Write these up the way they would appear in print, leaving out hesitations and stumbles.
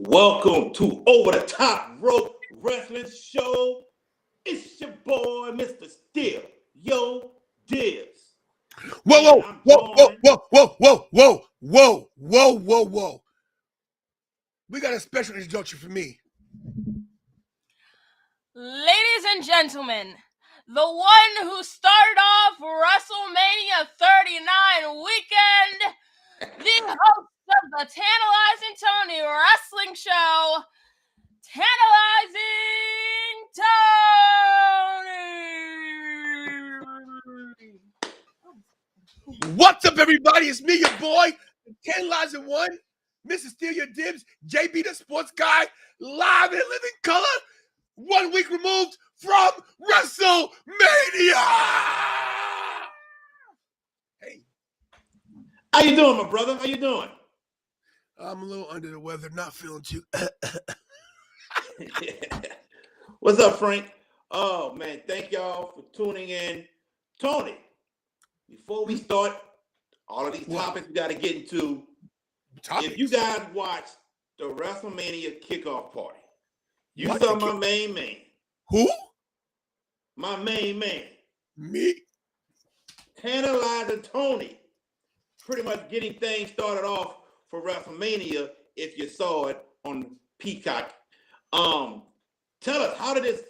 Welcome to Over the Top Rope Wrestling Show. It's your boy, Mr. Steel, yo, Dibs. Whoa, whoa. We got a special introduction for me. Ladies and gentlemen, the one who started off WrestleMania 39 weekend, the host of the Tantilizing Tony Wrestling Show, Tantilizing Tony. What's up, everybody? It's me, your boy, Tantilizing One, Mr. Steal Your Dibs, JB the Sports Guy, live in living color, 1 week removed from WrestleMania. Hey, How you doing, my brother? How you doing? I'm a little under the weather, not feeling too. What's up, Frank? Oh, man, thank y'all for tuning in. Tony, before we start all of these topics we got to get into, if you guys watched the WrestleMania kickoff party, you saw my main man. Who? My main man. Me? Tantilizing Tony. Pretty much getting things started off for WrestleMania if you saw it on Peacock. Tell us, how did this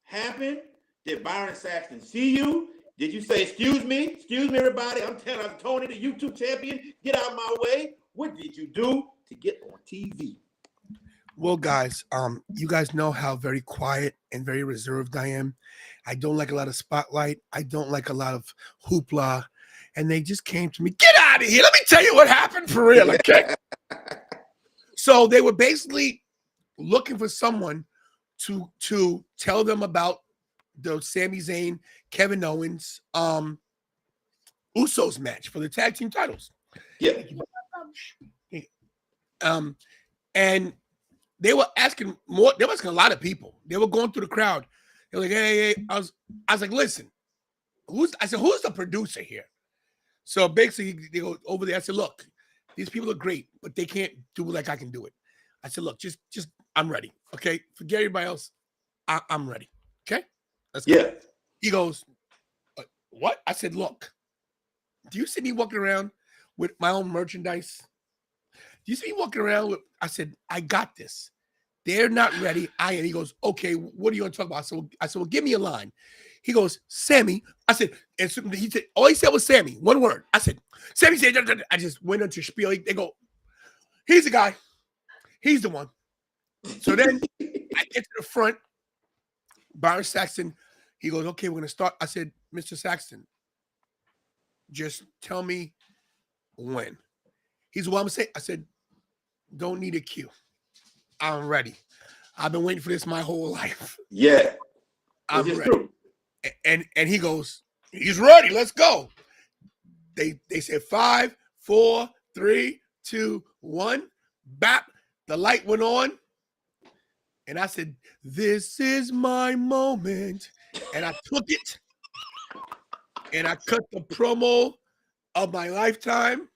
happen? Did Byron Saxton see you? Did you say, excuse me, everybody, I'm Tantilizing Tony, the YouTube champion, get out of my way? What did you do to get on TV? Well, guys, you guys know how very quiet and very reserved I am. I don't like a lot of spotlight. I don't like a lot of hoopla. And they just came to me, get out of here. Let me tell you what happened for real, okay? So they were basically looking for someone to tell them about the Sami Zayn, Kevin Owens, Usos match for the tag team titles. Yeah. And they were asking more. They were asking a lot of people. They were going through the crowd. They were like, hey. I was like, listen, who's the producer here? So basically, they go over there. I said, look, these people are great, but they can't do it like I can do it. I said, look, just I'm ready. Okay, forget everybody else. I'm ready. Okay, let's go. Yeah. He goes, what? I said, look, do you see me walking around with my own merchandise? Do you see me walking around with? I said, I got this. They're not ready. And he goes, okay, what are you going to talk about? I said, well, give me a line. He goes, Sammy. I said, and so he said, all he said was Sammy, one word. I said, Sammy said, I just went into spiel. They go, he's the guy. He's the one. So then I get to the front. Byron Saxton, he goes, okay, we're going to start. I said, Mr. Saxton, just tell me when. He's what I'm saying. I said, don't need a cue. I'm ready. I've been waiting for this my whole life. Yeah. I'm ready. True. And he goes, he's ready. Let's go. They said 5, 4, 3, 2, 1. Bap. The light went on. And I said, this is my moment. And I took it. And I cut the promo of my lifetime.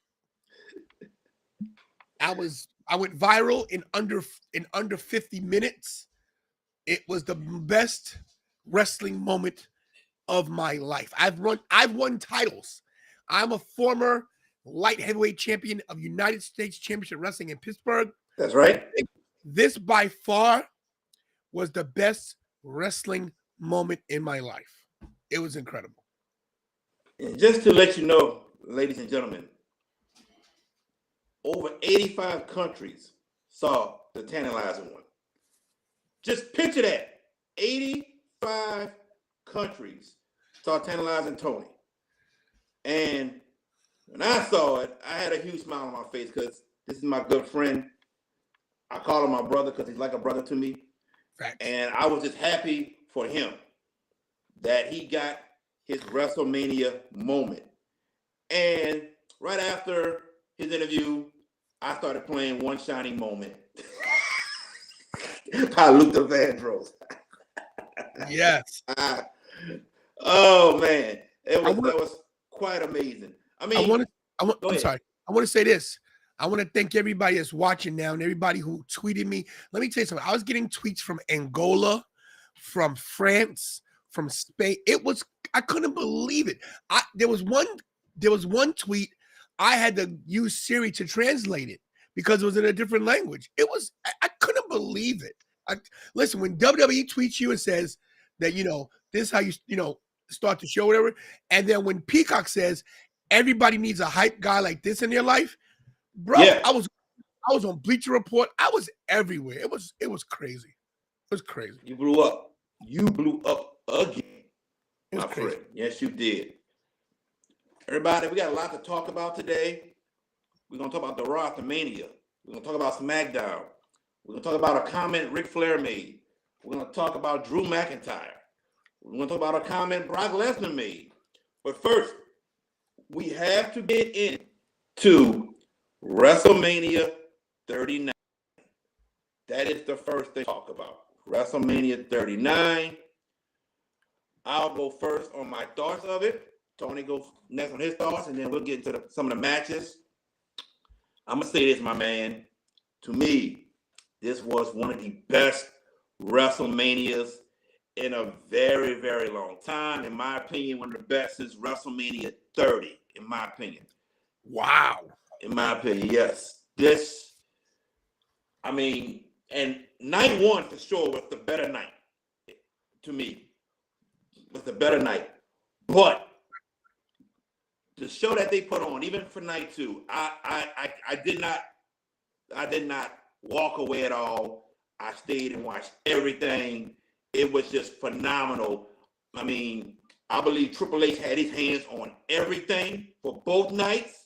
I went viral in under 50 minutes. It was the best wrestling moment of my life. I've won titles. I'm a former light heavyweight champion of United States Championship Wrestling in Pittsburgh. That's right. This by far was the best wrestling moment in my life. It was incredible. And just to let you know, ladies and gentlemen, over 85 countries saw the Tantilizing One. Just picture that. 85 countries saw Tantilizing Tony. And when I saw it, I had a huge smile on my face because this is my good friend. I call him my brother because he's like a brother to me. Facts. And I was just happy for him that he got his WrestleMania moment. And right after his interview, I started playing One Shining Moment by Luther Vandross. Yes. Oh man, that was quite amazing. I mean, I'm sorry. I want to say this. I want to thank everybody that's watching now and everybody who tweeted me. Let me tell you something. I was getting tweets from Angola, from France, from Spain. I couldn't believe it. There was one tweet I had to use Siri to translate it because it was in a different language. I couldn't believe it. Listen, when WWE tweets you and says that, this is how you start the show, whatever, and then when Peacock says everybody needs a hype guy like this in their life, bro, Yeah. I was on Bleacher Report. I was everywhere. It was crazy. It was crazy. You blew up. You blew up again, my friend. Yes, you did. Everybody, we got a lot to talk about today. We're going to talk about the Raw after Mania. We're going to talk about SmackDown. We're going to talk about a comment Ric Flair made. We're going to talk about Drew McIntyre. We're going to talk about a comment Brock Lesnar made. But first, we have to get into WrestleMania 39. That is the first thing to talk about. WrestleMania 39. I'll go first on my thoughts of it. Tony goes next on his thoughts, and then we'll get into some of the matches. I'm going to say this, my man. To me, this was one of the best WrestleManias in a very, very long time. In my opinion, one of the best is WrestleMania 30, in my opinion. Wow. In my opinion, yes. And night one for sure was the better night. To me, was the better night. But the show that they put on, even for night two, I did not walk away at all. I stayed and watched everything. It was just phenomenal. I mean, I believe Triple H had his hands on everything for both nights,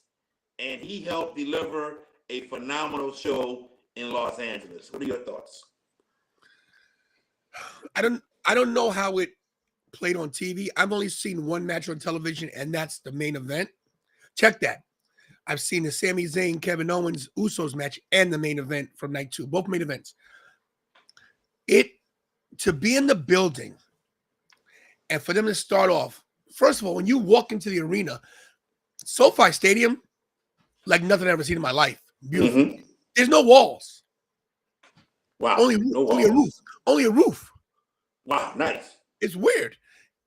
and he helped deliver a phenomenal show in Los Angeles. What are your thoughts? I don't know how it played on TV. I've only seen one match on television, and that's the main event. Check that. I've seen the Sami Zayn, Kevin Owens, Usos match and the main event from night two, both main events. To be in the building and for them to start off, first of all, when you walk into the arena, SoFi Stadium, like nothing I've ever seen in my life. Beautiful. Mm-hmm. There's no walls. Wow. Only a roof. Only a roof. Wow, nice. It's weird.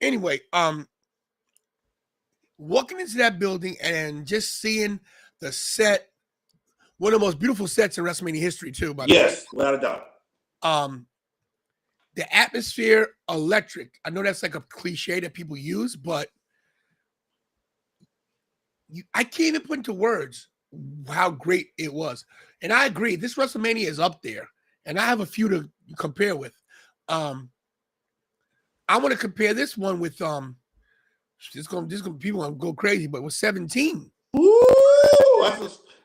Anyway, walking into that building and just seeing the set, one of the most beautiful sets in WrestleMania history, too, by the way. Yes, without a doubt. The atmosphere, electric. I know that's like a cliche that people use, but I can't even put into words how great it was. And I agree, this WrestleMania is up there, and I have a few to compare with. I want to compare this one with people gonna go crazy, but with 17. Ooh,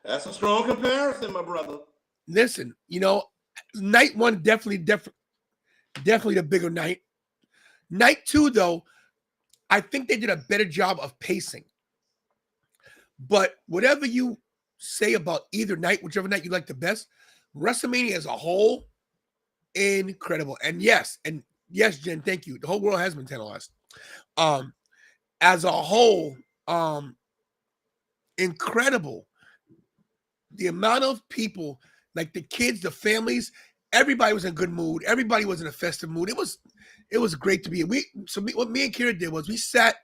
that's a strong comparison, my brother. Listen, night one definitely the bigger night. Night two, though, I think they did a better job of pacing. But whatever you say about either night, whichever night you like the best, WrestleMania as a whole, incredible. And yes, Jen, thank you. The whole world has been tantalized. As a whole, incredible. The amount of people, like the kids, the families, everybody was in a good mood. Everybody was in a festive mood. It was great to be. What me and Kira did was we sat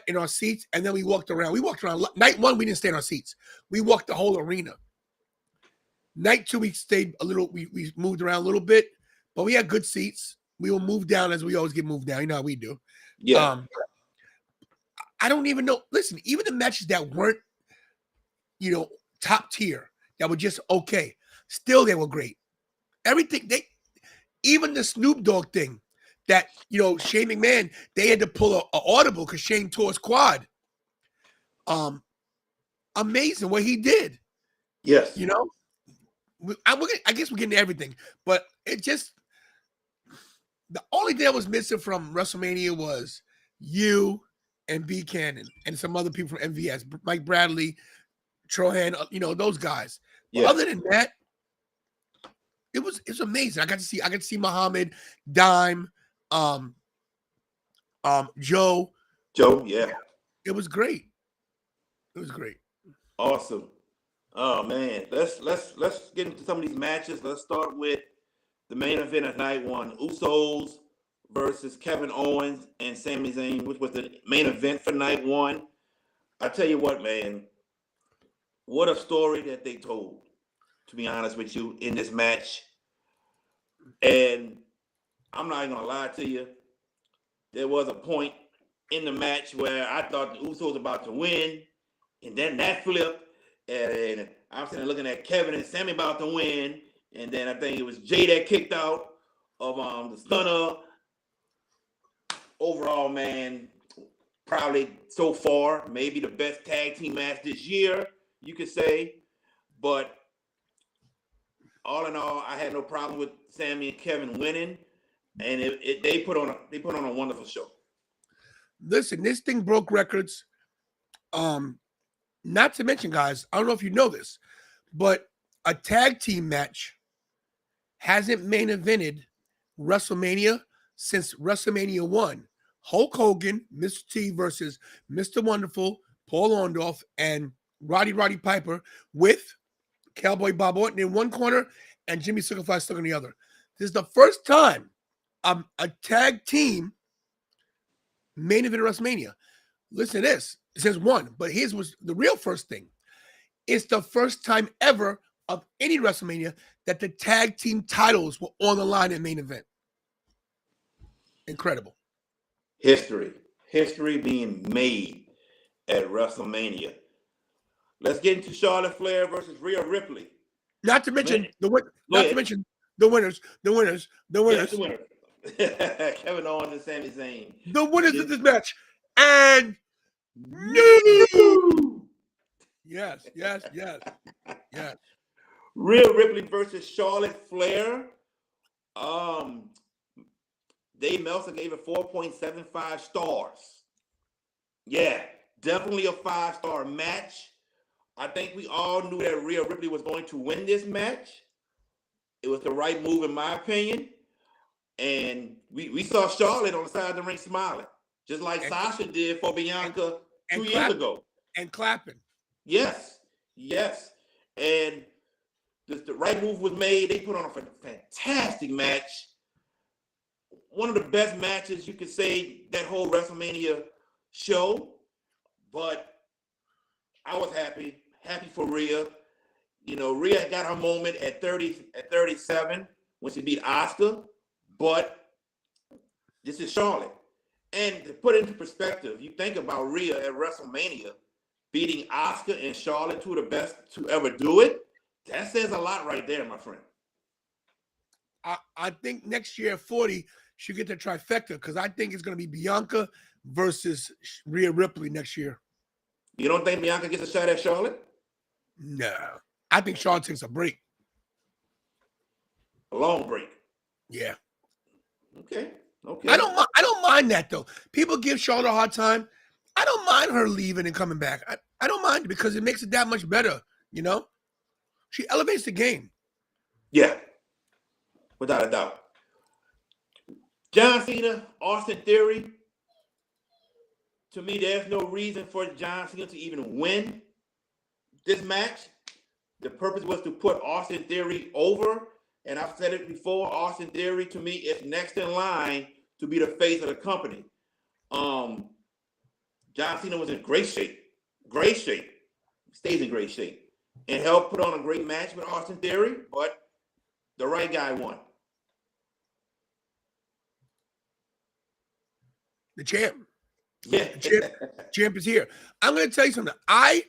in our seats and then we walked around. We walked around. Night one, we didn't stay in our seats. We walked the whole arena. Night two, we stayed a little. We moved around a little bit, but we had good seats. We will move down as we always get moved down. You know how we do. Yeah. I don't even know. Listen, even the matches that weren't, top tier, that were just okay, still they were great. Everything even the Snoop Dogg thing, that Shane McMahon, they had to pull a audible because Shane tore his quad. Amazing what he did. Yes. I guess we're getting to everything, but it just, the only thing that was missing from WrestleMania was you and B. Cannon and some other people from MVS, Mike Bradley, Trohan, those guys. But other than that, it's amazing. I got to see Muhammad, Dime, Joe. Joe, yeah. It was great. It was great. Awesome. Oh man, let's get into some of these matches. Let's start with the main event of night one: Usos versus Kevin Owens and Sami Zayn, which was the main event for night one. I tell you what, man, what a story that they told. To be honest with you, in this match, and I'm not even gonna lie to you, there was a point in the match where I thought the Usos about to win, and then that flipped, and I'm sitting there looking at Kevin and Sammy about to win, and then I think it was Jay that kicked out of the Stunner. Overall, man, probably so far maybe the best tag team match this year, you could say. But all in all, I had no problem with Sammy and Kevin winning, and they put on a wonderful show. Listen, this thing broke records. Not to mention, guys, I don't know if you know this, but a tag team match hasn't main evented WrestleMania since WrestleMania 1. Hulk Hogan, Mr. T versus Mr. Wonderful, Paul Orndorff, and Roddy Piper with Cowboy Bob Orton in one corner and Jimmy Superfly stuck in the other. This is the first time a tag team main event of WrestleMania. Listen to this. It says one, but here's was the real first thing. It's the first time ever of any WrestleMania that the tag team titles were on the line in main event. Incredible. History being made at WrestleMania. Let's get into Charlotte Flair versus Rhea Ripley. Not to mention the winners. Yes, the winners. Kevin Owens and Sami Zayn. The winners of this match. And no. Yes. Rhea Ripley versus Charlotte Flair. Dave Meltzer gave it 4.75 stars. Yeah, definitely a 5-star match. I think we all knew that Rhea Ripley was going to win this match. It was the right move, in my opinion. And we saw Charlotte on the side of the ring smiling, just like Sasha did for Bianca 2 years ago. And clapping. Yes. And the right move was made. They put on a fantastic match. One of the best matches, you could say, that whole WrestleMania show. But I was happy for Rhea. You know, Rhea got her moment at 37 when she beat Asuka. But this is Charlotte. And to put it into perspective, you think about Rhea at WrestleMania beating Asuka and Charlotte, two of the best to ever do it. That says a lot right there, my friend. I think next year at 40, she'll get the trifecta because I think it's going to be Bianca versus Rhea Ripley next year. You don't think Bianca gets a shot at Charlotte? No. I think Charlotte takes a break. A long break. Yeah. Okay. I don't mind that though. People give Charlotte a hard time. I don't mind her leaving and coming back. I don't mind it because it makes it that much better, you know? She elevates the game. Yeah. Without a doubt. John Cena, Austin Theory. To me, there's no reason for John Cena to even win this match. The purpose was to put Austin Theory over. And I've said it before, Austin Theory, to me, is next in line to be the face of the company. John Cena was in great shape. Stays in great shape. And helped put on a great match with Austin Theory, but the right guy won. The champ. Yeah. Champ is here. I'm going to tell you something. I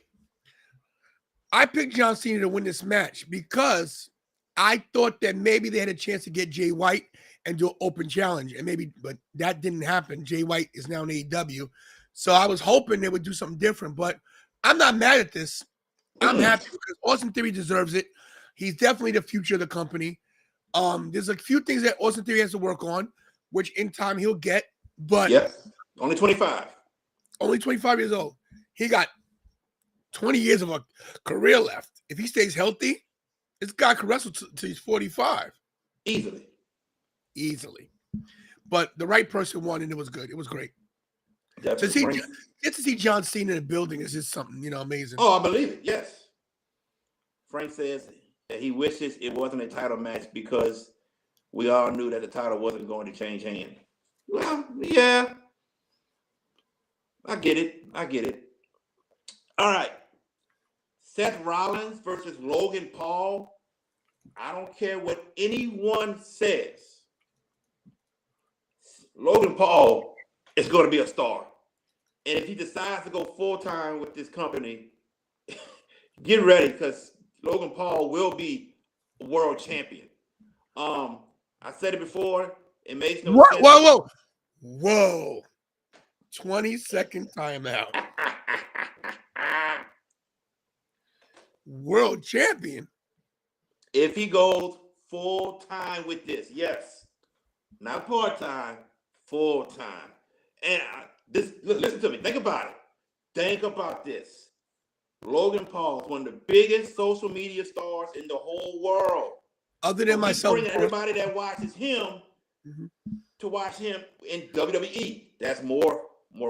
picked John Cena to win this match because I thought that maybe they had a chance to get Jay White and do an open challenge. But that didn't happen. Jay White is now in AEW. So I was hoping they would do something different, but I'm not mad at this. I'm happy because Austin Theory deserves it. He's definitely the future of the company. There's a few things that Austin Theory has to work on, which in time he'll get, but only 25. Only 25 years old. He got 20 years of a career left. If he stays healthy, this guy could wrestle till he's 45. Easily. But the right person won, and it was good. It was great. Get to see John Cena in the building is just something, amazing. Oh, I believe it. Yes. Frank says that he wishes it wasn't a title match because we all knew that the title wasn't going to change hands. Well, yeah, I get it. All right. Seth Rollins versus Logan Paul. I don't care what anyone says. Logan Paul is going to be a star. And if he decides to go full-time with this company, get ready because Logan Paul will be a world champion. I said it before. It makes no sense. Whoa. 20-second timeout. World champion. If he goes full-time with this, yes. Not part-time, full-time. And listen to me. Think about it. Think about this. Logan Paul is one of the biggest social media stars in the whole world. Other than myself. Bringing everybody that watches him to watch him in WWE. That's more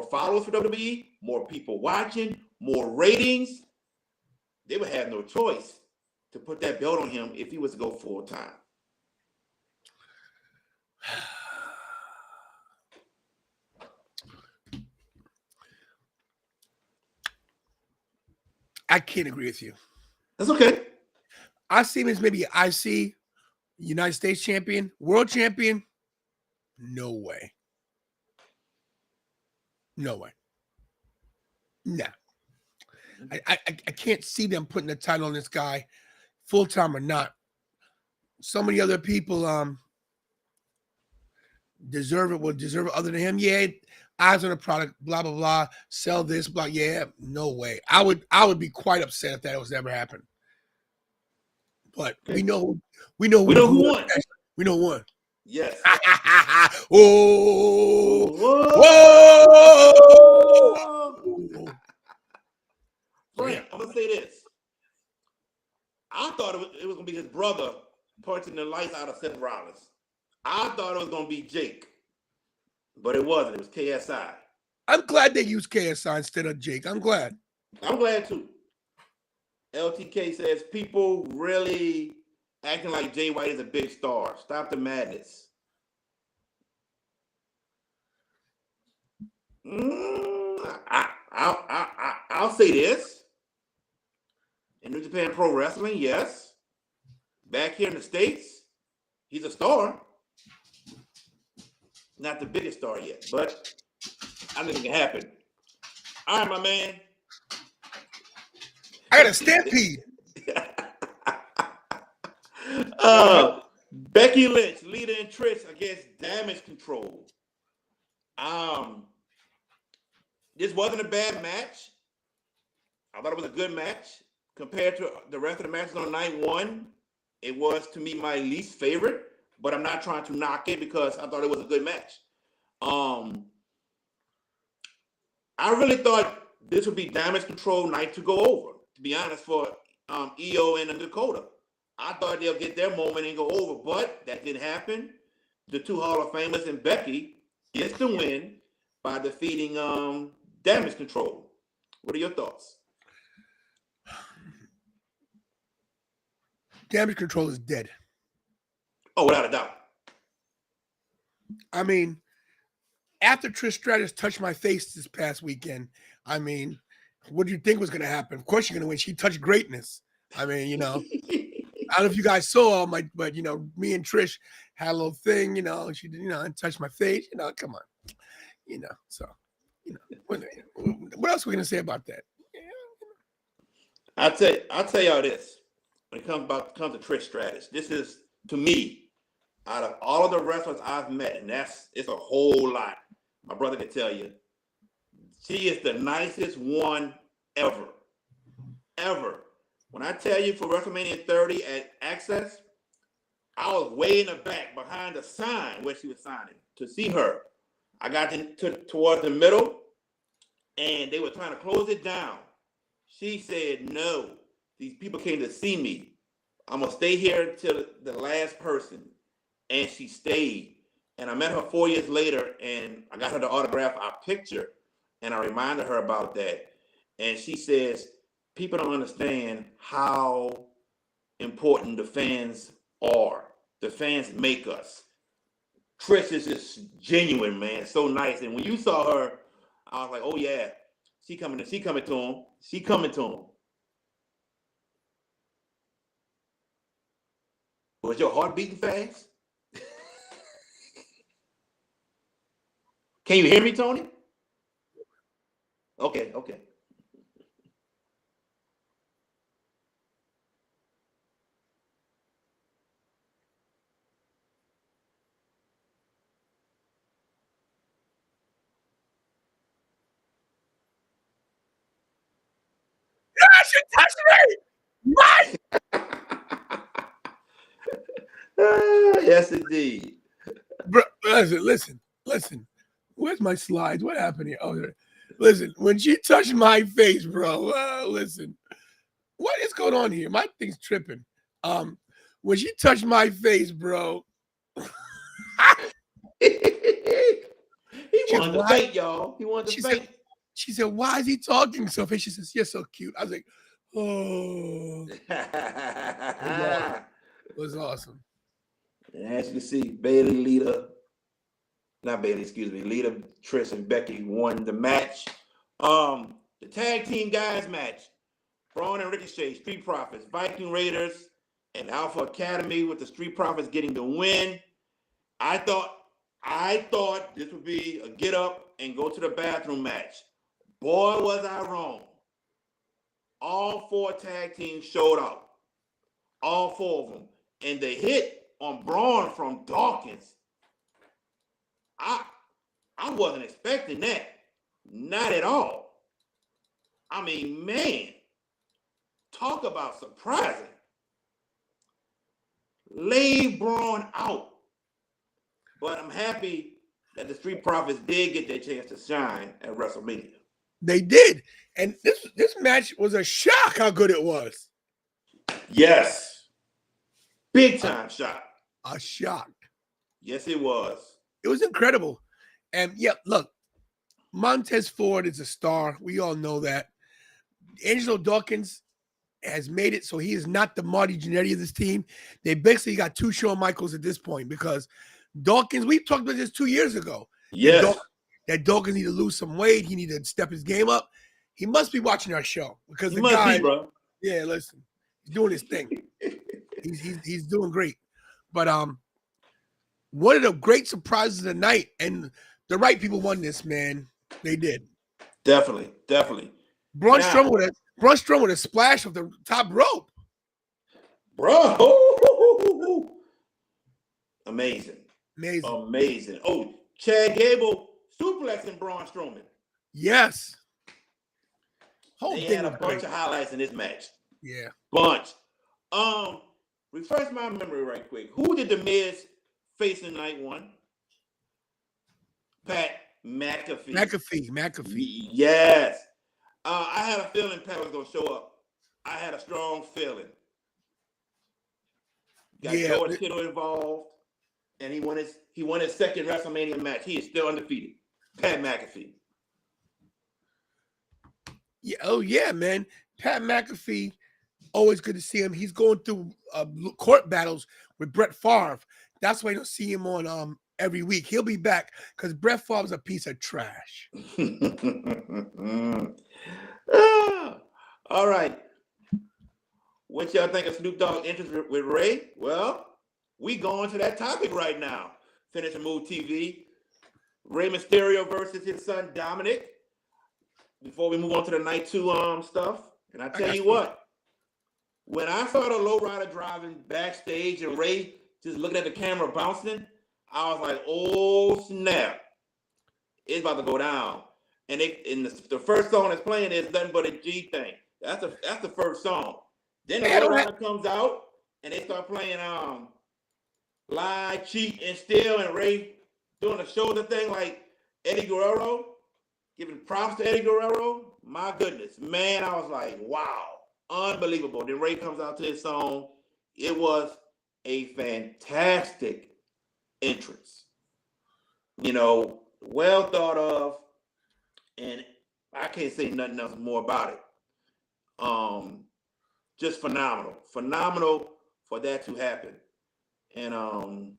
followers for WWE, more people watching, more ratings. They would have no choice to put that belt on him if he was to go full-time. I can't agree with you. That's okay. I see him as maybe IC, United States champion, world champion. No way. No. I can't see them putting the title on this guy, full time or not. So many other people deserve it other than him. Yeah, eyes on the product, blah blah blah. Sell this, blah. Yeah, no way. I would be quite upset if that was ever happened. But we know who won. We know who won. Yes. Frank, I'm gonna say this. I thought it was gonna be his brother punching the lights out of Seth Rollins. I thought it was gonna be Jake, but it wasn't. It was KSI. I'm glad they used KSI instead of Jake. I'm glad. I'm glad too. LTK says people really acting like Jay White is a big star. Stop the madness. I'll say this. In New Japan Pro Wrestling, yes. Back here in the States, he's a star. Not the biggest star yet, but I think it can happen. All right, my man. I got a stampede. Becky Lynch, Lita and Trish against Damage Control. This wasn't a bad match. I thought it was a good match. Compared to the rest of the matches on night one, it was, to me, my least favorite, but I'm not trying to knock it because I thought it was a good match. I really thought this would be Damage Control night to go over, to be honest, for EO and Dakota. I thought they'll get their moment and go over, but that didn't happen. The two Hall of Famers and Becky gets the win by defeating Damage Control. What are your thoughts? Damage Control is dead. Oh, without a doubt. I mean, after Trish Stratus touched my face this past weekend, I mean, what do you think was going to happen? Of course you're going to win. She touched greatness. I mean, I don't know if you guys saw but me and Trish had a little thing, she and touched my face, come on. So, what else are we going to say about that? I'll tell y'all this. When it comes to Trish Stratus, this is, to me, out of all of the wrestlers I've met, and it's a whole lot. My brother can tell you, she is the nicest one ever. Ever. When I tell you for WrestleMania 30 at Access, I was way in the back behind the sign where she was signing to see her. I got towards the middle, and they were trying to close it down. She said, no, these people came to see me. I'm going to stay here until the last person. And she stayed. And I met her 4 years later, and I got her to autograph our picture. And I reminded her about that. And she says, people don't understand how important the fans are. The fans make us. Trish is just genuine, man. So nice. And when you saw her, I was like, oh yeah, she coming to him. She coming to him. Was your heart beating fast? Can you hear me, Tony? Okay. She touched me. What? Yes, indeed. Bro, listen. Where's my slides? What happened here? Oh, there. Listen, when she touched my face, bro. Listen, what is going on here? My thing's tripping. When she touched my face, bro. He wanted to fight, y'all. He wanted to fight. She said, "Why is he talking so fast?" She says, "You're so cute." I was like, "Oh." It was awesome. And as you can see, Lita, Trish, and Becky won the match. The tag team guys match. Braun and Ricochet, Street Profits, Viking Raiders, and Alpha Academy with the Street Profits getting the win. I thought this would be a get up and go to the bathroom match. Boy, was I wrong. All 4 tag teams showed up. All 4 of them. And the hit on Braun from Dawkins, I wasn't expecting that. Not at all. I mean, man, talk about surprising. Laid Braun out. But I'm happy that the Street Profits did get their chance to shine at WrestleMania. They did. And this match was a shock how good it was. Yes. Big time shock. A shock. Yes, it was. It was incredible. And yeah, look, Montez Ford is a star. We all know that. Angelo Dawkins has made it so he is not the Marty Jannetty of this team. They basically got 2 Shawn Michaels at this point because Dawkins, we talked about this 2 years ago. Yes. That Dawkins need to lose some weight. He need to step his game up. He must be watching our show because he must be, bro. Yeah, listen, he's doing his thing. he's doing great. But one of the great surprises of the night, and the right people won this, man. They did. Definitely. Braun Strowman with a splash of the top rope. Bro. Amazing. Oh, Chad Gable suplexing Braun Strowman. Yes. They had a bunch of highlights in this match. Yeah. Bunch. Refresh my memory right quick. Who did The Miz face in night 1? Pat McAfee. McAfee. Yes. I had a feeling Pat was going to show up. I had a strong feeling. Got George Kittle involved, and he won his second WrestleMania match. He is still undefeated. Pat McAfee. Yeah. Oh yeah, man. Pat McAfee. Always good to see him. He's going through court battles with Brett Favre. That's why you don't see him on every week. He'll be back because Brett Favre's a piece of trash. All right. What y'all think of Snoop Dogg's interest with Ray? Well, we going to that topic right now. Finish Move TV. Rey Mysterio versus his son Dominic. Before we move on to the night 2 stuff, and I tell you what, when I saw the lowrider driving backstage and Ray just looking at the camera bouncing, I was like, "Oh snap! It's about to go down." And the first song that's playing is nothing but a G thing. That's the first song. Then the lowrider comes out and they start playing Lie, Cheat, and Steal, and Ray doing a shoulder thing like Eddie Guerrero. Giving props to Eddie Guerrero, my goodness, man, I was like, wow, unbelievable. Then Ray comes out to his song. It was a fantastic entrance. Well thought of, and I can't say nothing else more about it. Just phenomenal. Phenomenal for that to happen. And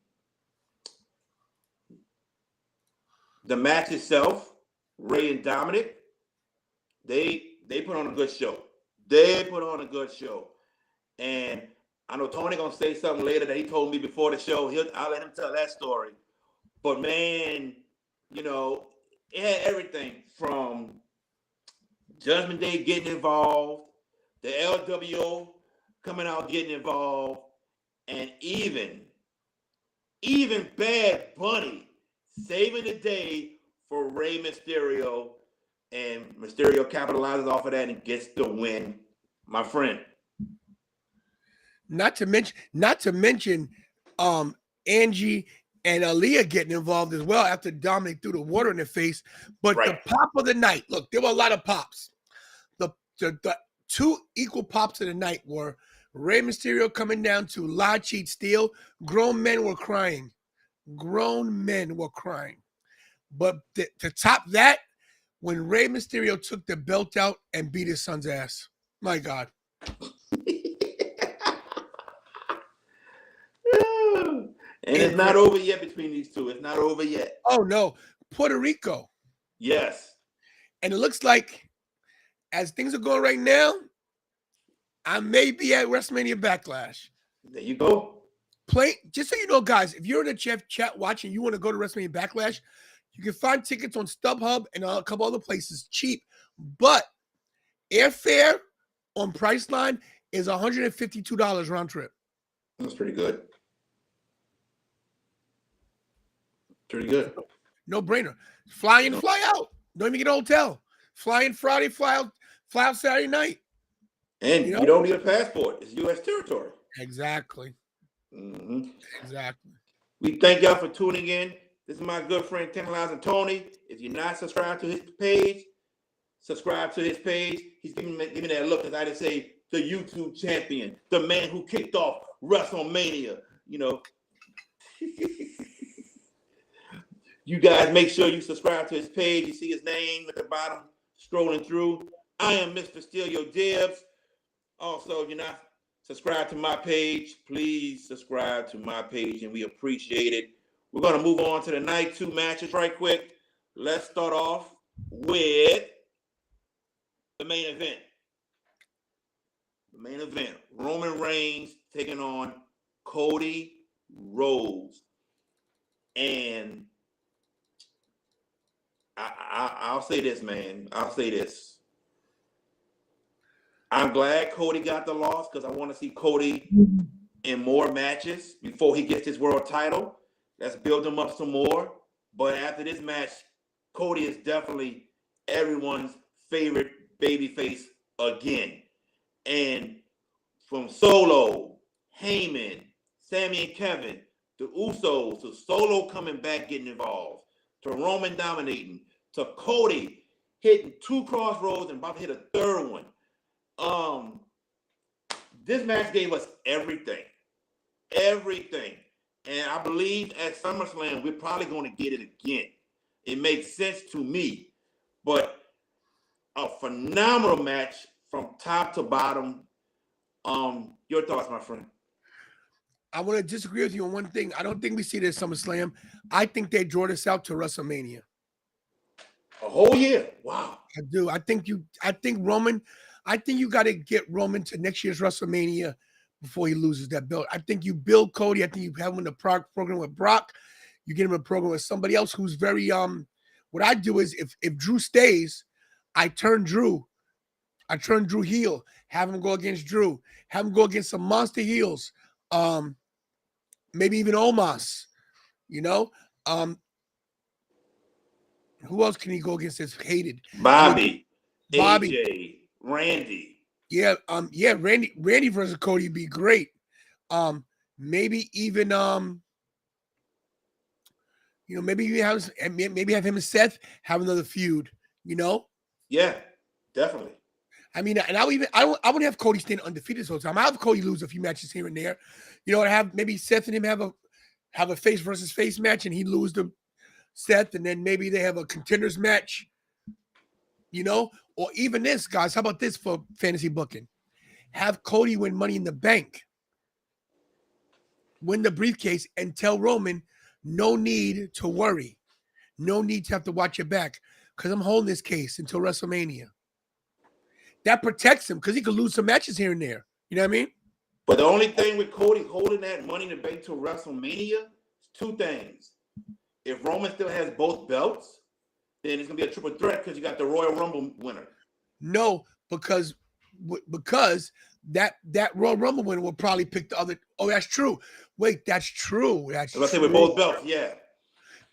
the match itself, Ray and Dominic, they put on a good show. They put on a good show. And I know Tony gonna say something later that he told me before the show. I'll let him tell that story. But man, you know, it had everything from Judgment Day getting involved, the LWO coming out getting involved, and even Bad Bunny saving the day for Rey Mysterio, and Mysterio capitalizes off of that and gets the win, my friend. Not to mention, Angie and Aaliyah getting involved as well after Dominic threw the water in their face. But Right. The pop of the night, look, there were a lot of pops. The two equal pops of the night were Rey Mysterio coming down to La Cheat Steel. Grown men were crying. But to top that, when Rey Mysterio took the belt out and beat his son's ass. My God. And it's not over yet between these two. It's not over yet. Oh, no. Puerto Rico. Yes. And it looks like, as things are going right now, I may be at WrestleMania Backlash. There you go. Just so you know, guys, if you're in the chat watching, you want to go to WrestleMania Backlash, you can find tickets on StubHub and a couple other places cheap. But airfare on Priceline is $152 round trip. That's pretty good. Pretty good. No brainer. Fly in, fly out. Don't even get a hotel. Fly in Friday, fly out Saturday night. And you don't need a passport. It's U.S. territory. Exactly. Mm-hmm. Exactly. We thank y'all for tuning in. This is my good friend Tantilizing Tony. If you're not subscribed to his page, subscribe to his page. He's giving me that look, as I just say, the YouTube champion, the man who kicked off WrestleMania. You know. You guys make sure you subscribe to his page. You see his name at the bottom scrolling through. I am Mr. Steal Your Dibs. Also, if you're not subscribed to my page, please subscribe to my page, and we appreciate it. We're going to move on to the night 2 matches right quick. Let's start off with the main event. The main event, Roman Reigns taking on Cody Rhodes. And I'll say this, man. I'll say this. I'm glad Cody got the loss because I want to see Cody in more matches before he gets his world title. Let's build him up some more. But after this match, Cody is definitely everyone's favorite babyface again. And from Solo, Heyman, Sammy and Kevin, the Usos, to Solo coming back, getting involved, to Roman dominating, to Cody hitting 2 crossroads and about to hit a 3rd one. This match gave us everything. Everything. And I believe at SummerSlam, we're probably going to get it again. It makes sense to me. But a phenomenal match from top to bottom. Your thoughts, my friend? I want to disagree with you on one thing. I don't think we see this at SummerSlam. I think they draw this out to WrestleMania. A whole year. Wow. I do. I think you got to get Roman to next year's WrestleMania before he loses that belt. I think you build Cody. I think you have him in the program with Brock. You get him in a program with somebody else who's very what I do is if Drew stays, I turn Drew heel, have him go against Drew, have him go against some monster heels. Maybe even Omos, who else can he go against that's hated? Bobby, AJ, Randy. Yeah, Randy versus Cody would be great. Maybe even maybe have him and Seth have another feud. Yeah, definitely. I mean, and I wouldn't have Cody staying undefeated this whole time. I have Cody lose a few matches here and there. I have maybe Seth and him have a face versus face match, and he lose to Seth, and then maybe they have a contenders match. Or even this, guys. How about this for fantasy booking? Have Cody win Money in the Bank. win the briefcase, and tell Roman, no need to worry. No need to have to watch your back because I'm holding this case until WrestleMania. That protects him because he could lose some matches here and there. You know what I mean? But the only thing with Cody holding that Money in the Bank till WrestleMania is two things. If Roman still has both belts, then it's gonna be a triple threat because you got the Royal Rumble winner. No, because that Royal Rumble winner will probably pick the other. Oh, that's true. Wait, that's true. That's Let's say true. with both belts, yeah.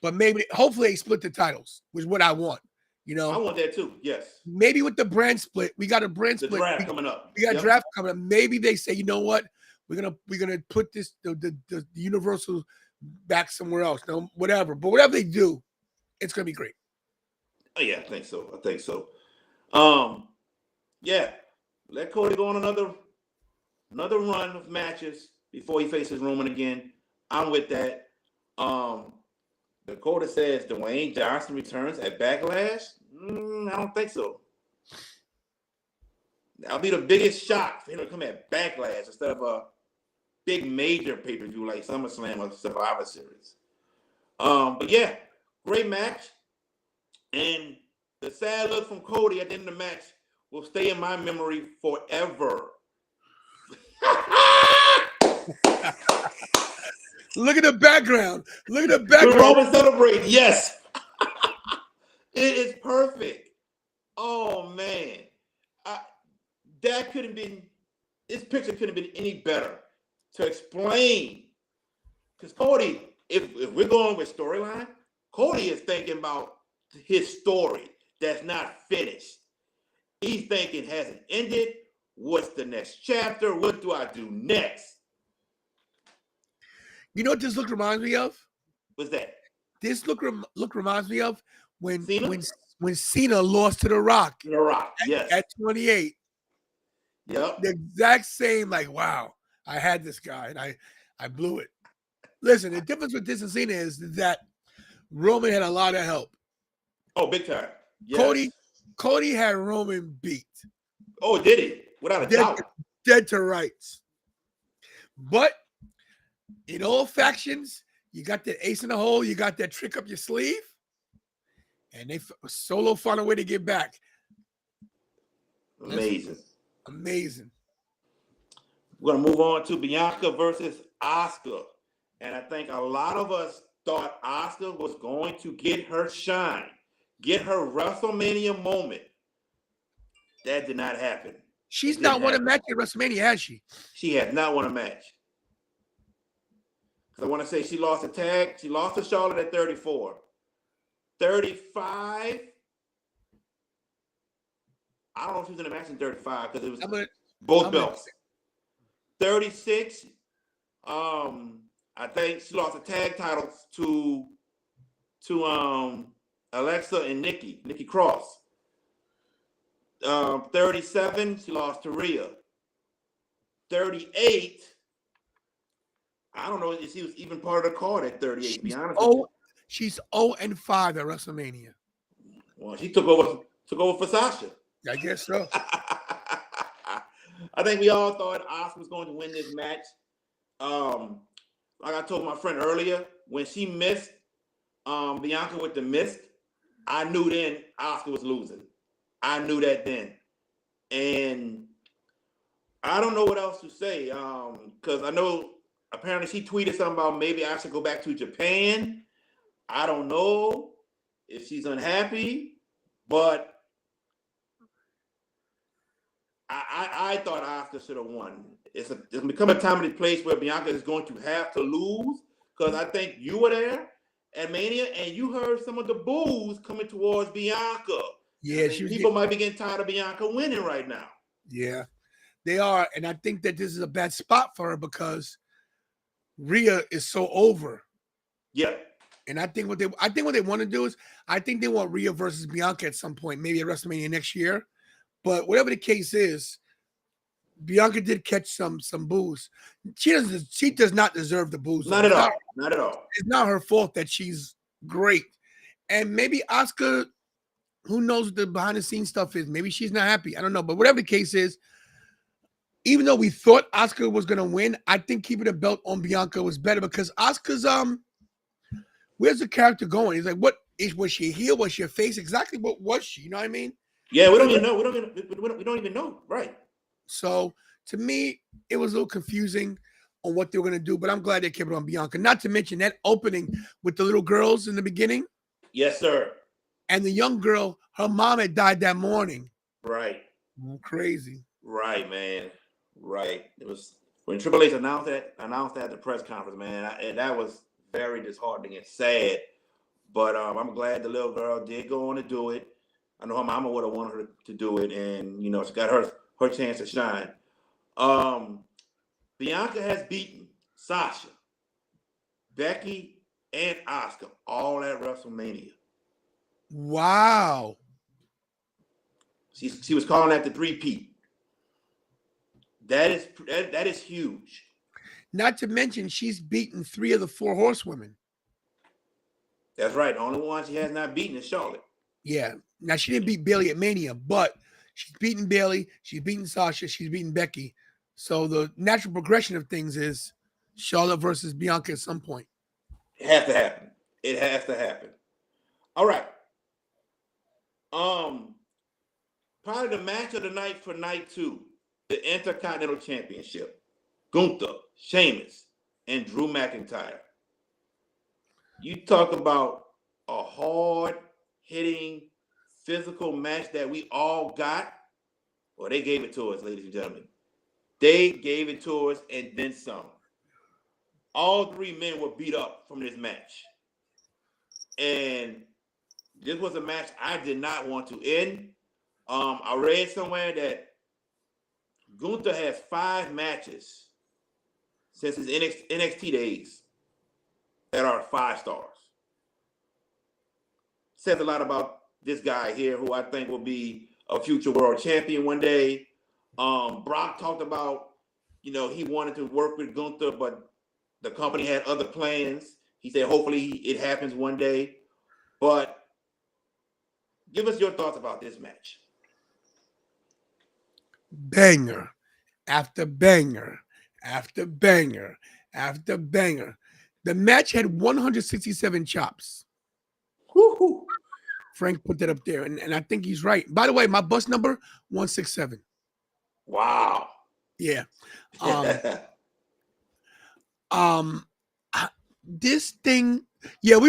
But maybe, hopefully, they split the titles, which is what I want. You know, I want that too. Yes. maybe with the brand split, we got a brand The split. draft coming up. We got a Yep. draft coming up. Maybe they say, you know what, we're gonna put this the Universal back somewhere else. No, whatever. But whatever they do, it's gonna be great. Oh, yeah, I think so. Yeah. Let Cody go on another run of matches before he faces Roman again. I'm with that. Dakota says Dwayne Johnson returns at Backlash. I don't think so. That'll be the biggest shock for him to come at Backlash instead of a big major pay-per-view like SummerSlam or Survivor Series. But yeah, great match. And the sad look from Cody at the end of the match will stay in my memory forever. Look at the background. Look at the When background. Roman celebrating, yes. It is perfect. Oh man. That couldn't been, this picture couldn't have been any better to explain. Because Cody, if we're going with storyline, Cody is thinking about his story that's not finished. He's thinking, has it ended? What's the next chapter? What do I do next? You know what this look reminds me of? What's that? This look reminds me of when Cena? when Cena lost to The Rock The Rock, yes. at 28. Yep. The exact same, like, wow, I had this guy and I blew it. Listen, the difference with this and Cena is that Roman had a lot of help. Oh, big time. Yes. Cody had Roman beat. Oh, did he? Without a doubt. Dead to rights. But in all factions, you got that ace in the hole, you got that trick up your sleeve, and they Solo found a way to get back. Amazing. Amazing. We're going to move on to Bianca versus Asuka. And I think a lot of us thought Asuka was going to get her shine, get her WrestleMania moment. That did not happen. She's not won a match at WrestleMania, has she? She has not won a match. I want to say she lost a tag. She lost to Charlotte at 34. 35. I don't know if she was in a match in 35 because it was both belts. 36. I think she lost the tag titles to Alexa and Nikki Cross. 37, she lost to Rhea. 38. I don't know if she was even part of the card at 38, to be honest with you. She's 0-5 at WrestleMania. Well, she took over for Sasha. I guess so. I think we all thought Asuka was going to win this match. Like I told my friend earlier, when she missed Bianca with the mist, I knew then Asuka was losing. I knew that then. And I don't know what else to say because I know apparently she tweeted something about maybe I should go back to Japan. I don't know if she's unhappy, but I thought Asuka should have won. It's become a time and a place where Bianca is going to have to lose because I think you were there at Mania and you heard some of the boos coming towards Bianca. Yeah, people might be getting tired of Bianca winning right now. Yeah, they are, and I think that this is a bad spot for her because Rhea is so over. Yeah. And I think what they want to do is I think they want Rhea versus Bianca at some point, maybe at WrestleMania next year. But whatever the case is, Bianca did catch some boos. She does not deserve the boos. Not at all. Not at all. It's not her fault that she's great. And maybe Asuka, who knows what the behind the scenes stuff is? Maybe she's not happy. I don't know. But whatever the case is, even though we thought Asuka was gonna win, I think keeping the belt on Bianca was better because Asuka's where's the character going? He's like, what is was she a heel? Was she a face? Exactly what was she? You know what I mean? Yeah, we don't even know. We don't even know. Right. So to me, it was a little confusing on what they were gonna do, but I'm glad they kept it on Bianca. Not to mention that opening with the little girls in the beginning. Yes, sir. And the young girl, her mom had died that morning. Right. Crazy. Right, man. Right. It was when Triple H announced that at the press conference, man. And that was very disheartening and sad. But I'm glad the little girl did go on to do it. I know her mama would have wanted her to do it, and she got her chance to shine. Bianca has beaten Sasha, Becky, and Asuka all at WrestleMania. Wow. She was calling that the three-peat. That is huge. Not to mention she's beaten 3 of the 4 horsewomen. That's right. The only one she has not beaten is Charlotte. Yeah. Now she didn't beat Bayley at Mania, but she's beaten Bayley, she's beaten Sasha, she's beaten Becky. So the natural progression of things is Charlotte versus Bianca at some point. It has to happen. It has to happen. All right. Probably the match of the night for night 2, the Intercontinental Championship. Gunther, Sheamus, and Drew McIntyre. You talk about a hard-hitting, physical match that we all got. Well, they gave it to us, ladies and gentlemen. They gave it to us and then some. All 3 men were beat up from this match. And this was a match I did not want to end. I read somewhere that Gunther has 5 matches since his NXT days that are 5 stars. Says a lot about this guy here, who I think will be a future world champion one day. Brock talked about, he wanted to work with Gunther, but the company had other plans. He said, hopefully it happens one day. But give us your thoughts about this match. Banger after banger after banger after banger. The match had 167 chops. Woo-hoo. Frank put that up there, and I think he's right. By the way, my bus number 167. Wow. Yeah. This thing, yeah,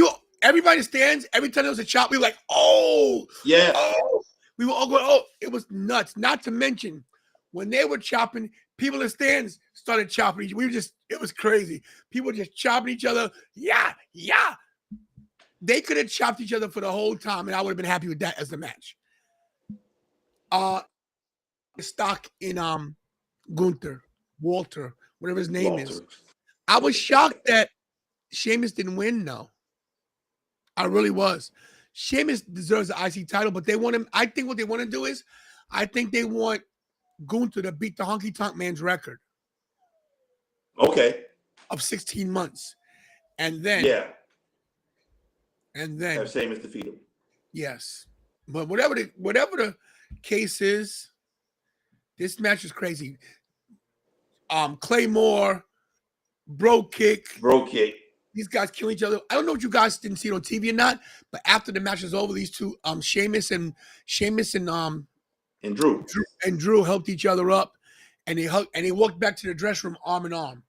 everybody stands. Every time there was a chop, we were like, oh, yeah. Oh. We were all going, oh, it was nuts. Not to mention, when they were chopping, people in the stands started chopping. It was crazy. People were just chopping each other. Yeah. They could have chopped each other for the whole time, and I would have been happy with that as the match. Stock in Gunther, Walter, whatever his name is. I was shocked that Sheamus didn't win, though. I really was. Sheamus deserves the IC title, but they want him. I think what they want to do is, I think they want Gunther to beat the Honky Tonk Man's record. Okay. Of 16 months. And then. Yeah. And then. Have Sheamus defeat him. Yes. But whatever the case is, this match is crazy. Claymore, bro kick. These guys kill each other. I don't know if you guys didn't see it on TV or not, but after the match was over, these two, Sheamus and Drew helped each other up, and they walked back to the dressing room arm in arm.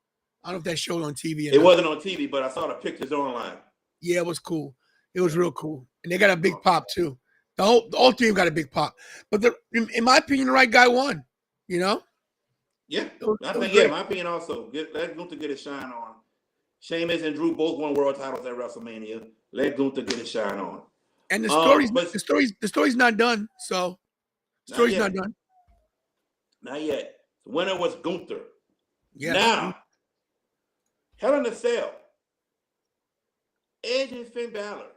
I don't know if that showed on TV. It wasn't on TV, but I saw the pictures online. Yeah, it was cool. It was real cool, and they got a big pop too. All three of them got a big pop. But in my opinion, the right guy won. Yeah, I think. Yeah, my opinion also. Let Gunther get a shine on. Sheamus and Drew both won world titles at WrestleMania. Let Gunther get a shine on. And the story's not done. So the story's not done. Not yet. The winner was Gunther. Yeah. Now, Hell in a Cell. Edge and Finn Balor.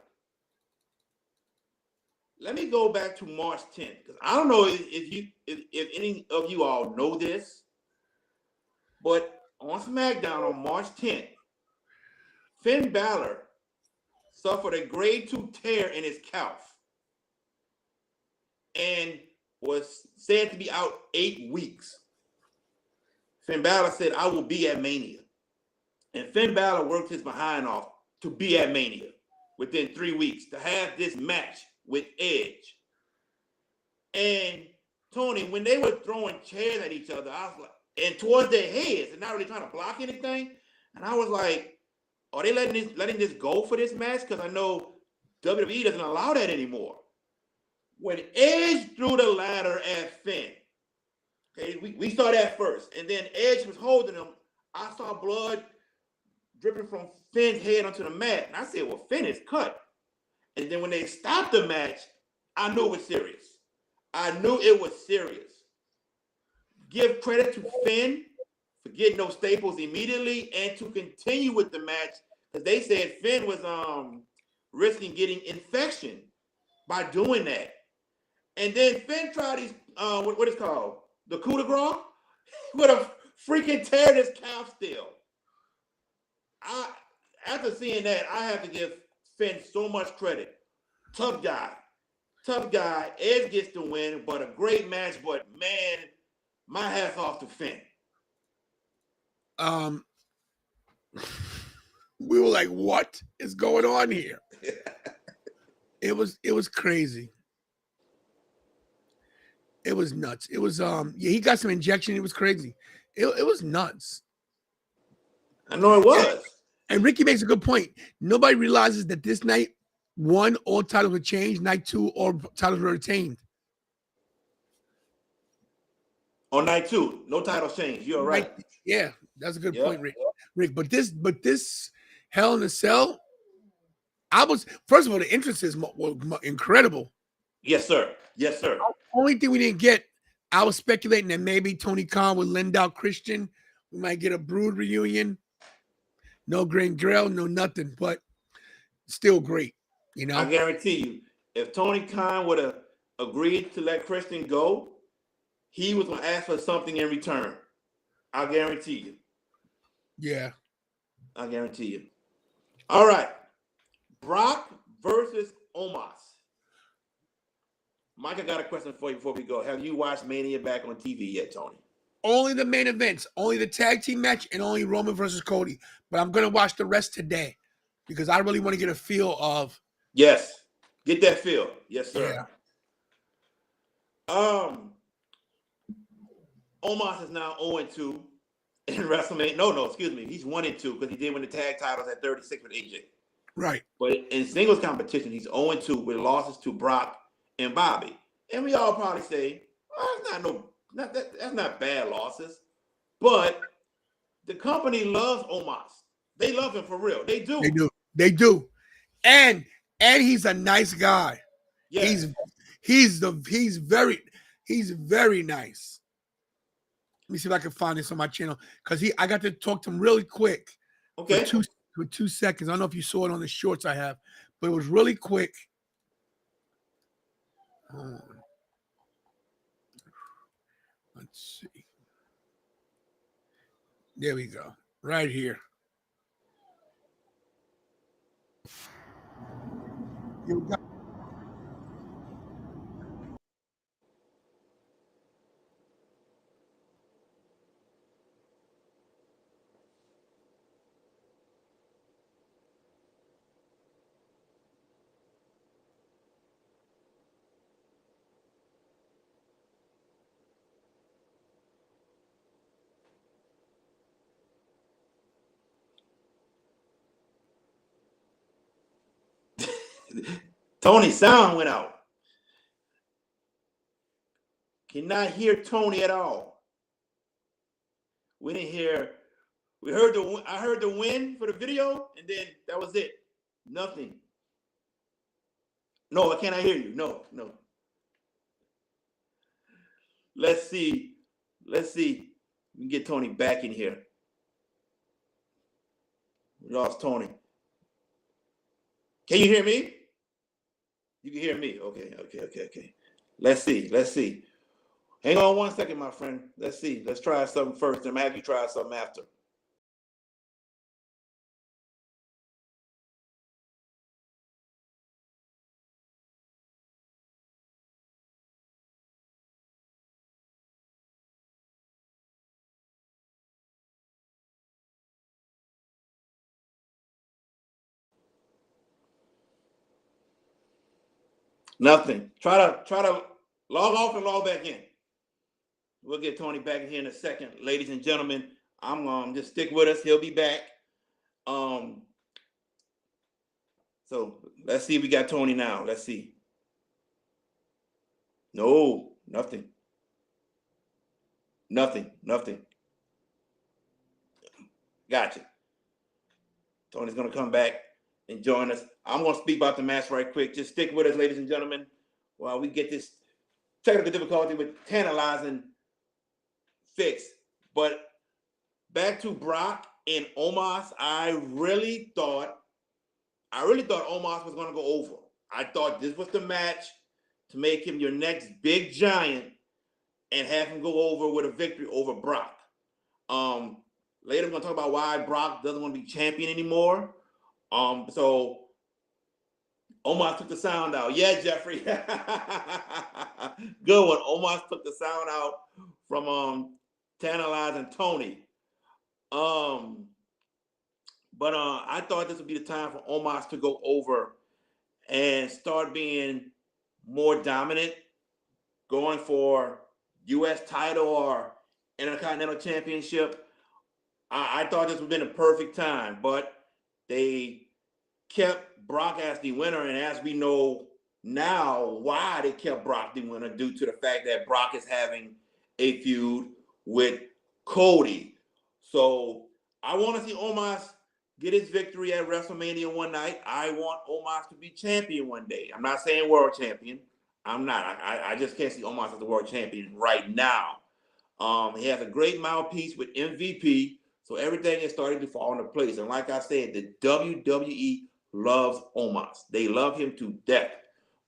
Let me go back to March 10th, because I don't know if any of you all know this, but on SmackDown on March 10th, Finn Balor suffered a grade 2 tear in his calf and was said to be out 8 weeks. Finn Balor said, I will be at Mania. And Finn Balor worked his behind off to be at Mania within 3 weeks to have this match with Edge. And Tony, when they were throwing chairs at each other, I was like, and towards their heads, and not really trying to block anything. And I was like, are they letting this go for this match? Because I know WWE doesn't allow that anymore. When Edge threw the ladder at Finn, okay, we saw that first. And then Edge was holding him. I saw blood dripping from Finn's head onto the mat. And I said, well, Finn is cut. And then when they stopped the match, I knew it was serious. I knew it was serious. Give credit to Finn for getting those staples immediately and to continue with the match, because they said Finn was risking getting infection by doing that. And then Finn tried these, what is called? The coup de grace? With a freaking tear his calf still. After seeing that, I have to give Finn so much credit. Tough guy. Edge gets the win, but a great match. But man, my hat's off to Finn. We were like, what is going on here? It was crazy. It was nuts. It was yeah, he got some injection. It was crazy. It was nuts. I know it was. And Ricky makes a good point. Nobody realizes that this night, one, all titles were changed. Night two, all titles were retained. On night two, no titles changed. You're right. Yeah, that's a good point, Rick. But this Hell in a Cell, first of all, the entrances were incredible. Yes, sir. The only thing we didn't get, I was speculating that maybe Tony Khan would lend out Christian. We might get a Brood reunion. No Green Grill, no nothing, but still great. You know, I guarantee you, if Tony Khan would have agreed to let Christian go, he was going to ask for something in return. I guarantee you. Yeah. I guarantee you. All right. Brock versus Omos. Mike, I got a question for you before we go. Have you watched Mania back on TV yet, Tony? Only the main events, only the tag team match, and only Roman versus Cody. But I'm going to watch the rest today because I really want to get a feel of. Yes. Get that feel. Yes, sir. Yeah. Omos is now 0-2 in WrestleMania. No, excuse me. He's 1-2 because he did win the tag titles at 36 with AJ. Right. But in singles competition, he's 0-2 with losses to Brock and Bobby. And we all probably say, well, that's not bad losses. But the company loves Omos. They love him for real. They do. They do. And he's a nice guy. Yes. He's very nice. Let me see if I can find this on my channel because I got to talk to him really quick. Okay. For 2 seconds. I don't know if you saw it on the shorts I have, but it was really quick. Let's see. There we go. Right here. You got Tony's sound went out. Cannot hear Tony at all. We didn't hear. I heard the win for the video, and then that was it. Nothing. No, I cannot hear you. No. Let's see. We can get Tony back in here. We lost Tony. Can you hear me? You can hear me. Okay. Let's see. Hang on 1 second, my friend. Let's see. Let's try something first, and have you try something after. Nothing. Try to log off and log back in. We'll get Tony back in here in a second, ladies and gentlemen. I'm just stick with us. He'll be back. So let's see if we got Tony now. Let's see. No, nothing. Nothing. Gotcha. Tony's gonna come back and join us. I'm gonna speak about the match right quick. Just stick with us, ladies and gentlemen, while we get this technical difficulty with Tantilizing fixed. But back to Brock and Omos, I really thought Omos was gonna go over. I thought this was the match to make him your next big giant and have him go over with a victory over Brock. Later we're gonna talk about why Brock doesn't want to be champion anymore. So Omos took the sound out. Yeah, Jeffrey. Good one. Omos took the sound out from Tantilizing Tony. But I thought this would be the time for Omos to go over and start being more dominant, going for U.S. title or Intercontinental Championship. I thought this would have been a perfect time, but they kept Brock as the winner, and as we know now why they kept Brock the winner, due to the fact that Brock is having a feud with Cody. So I want to see Omos get his victory at WrestleMania one night. I want Omos to be champion one day. I'm not saying world champion. I'm not. I just can't see Omos as the world champion right now. He has a great mouthpiece with MVP, so everything is starting to fall into place. And like I said, the WWE loves Omos. They love him to death.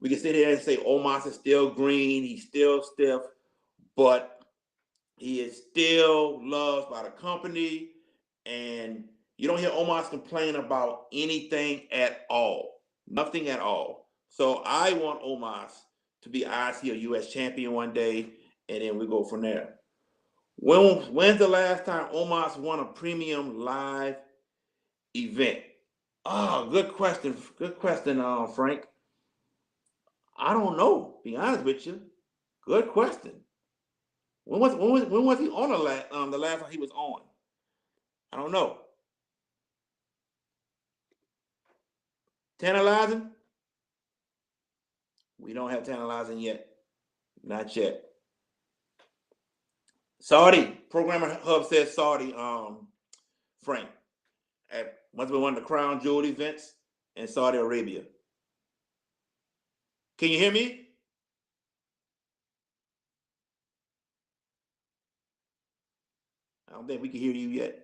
We can sit here and say Omos is still green, he's still stiff, but he is still loved by the company, and you don't hear Omos complain about anything at all. Nothing at all. So I want Omos to be IC or US champion one day, and then we go from there. When's the last time Omos won a premium live event? Oh, good question. Good question, Frank. I don't know. Be honest with you. Good question. When was he on the last time he was on? I don't know. Tantilizing? We don't have Tantilizing yet. Not yet. Saudi. Programmer Hub says Saudi, Frank. Must be one of the Crown Jewel events in Saudi Arabia. Can you hear me? I don't think we can hear you yet.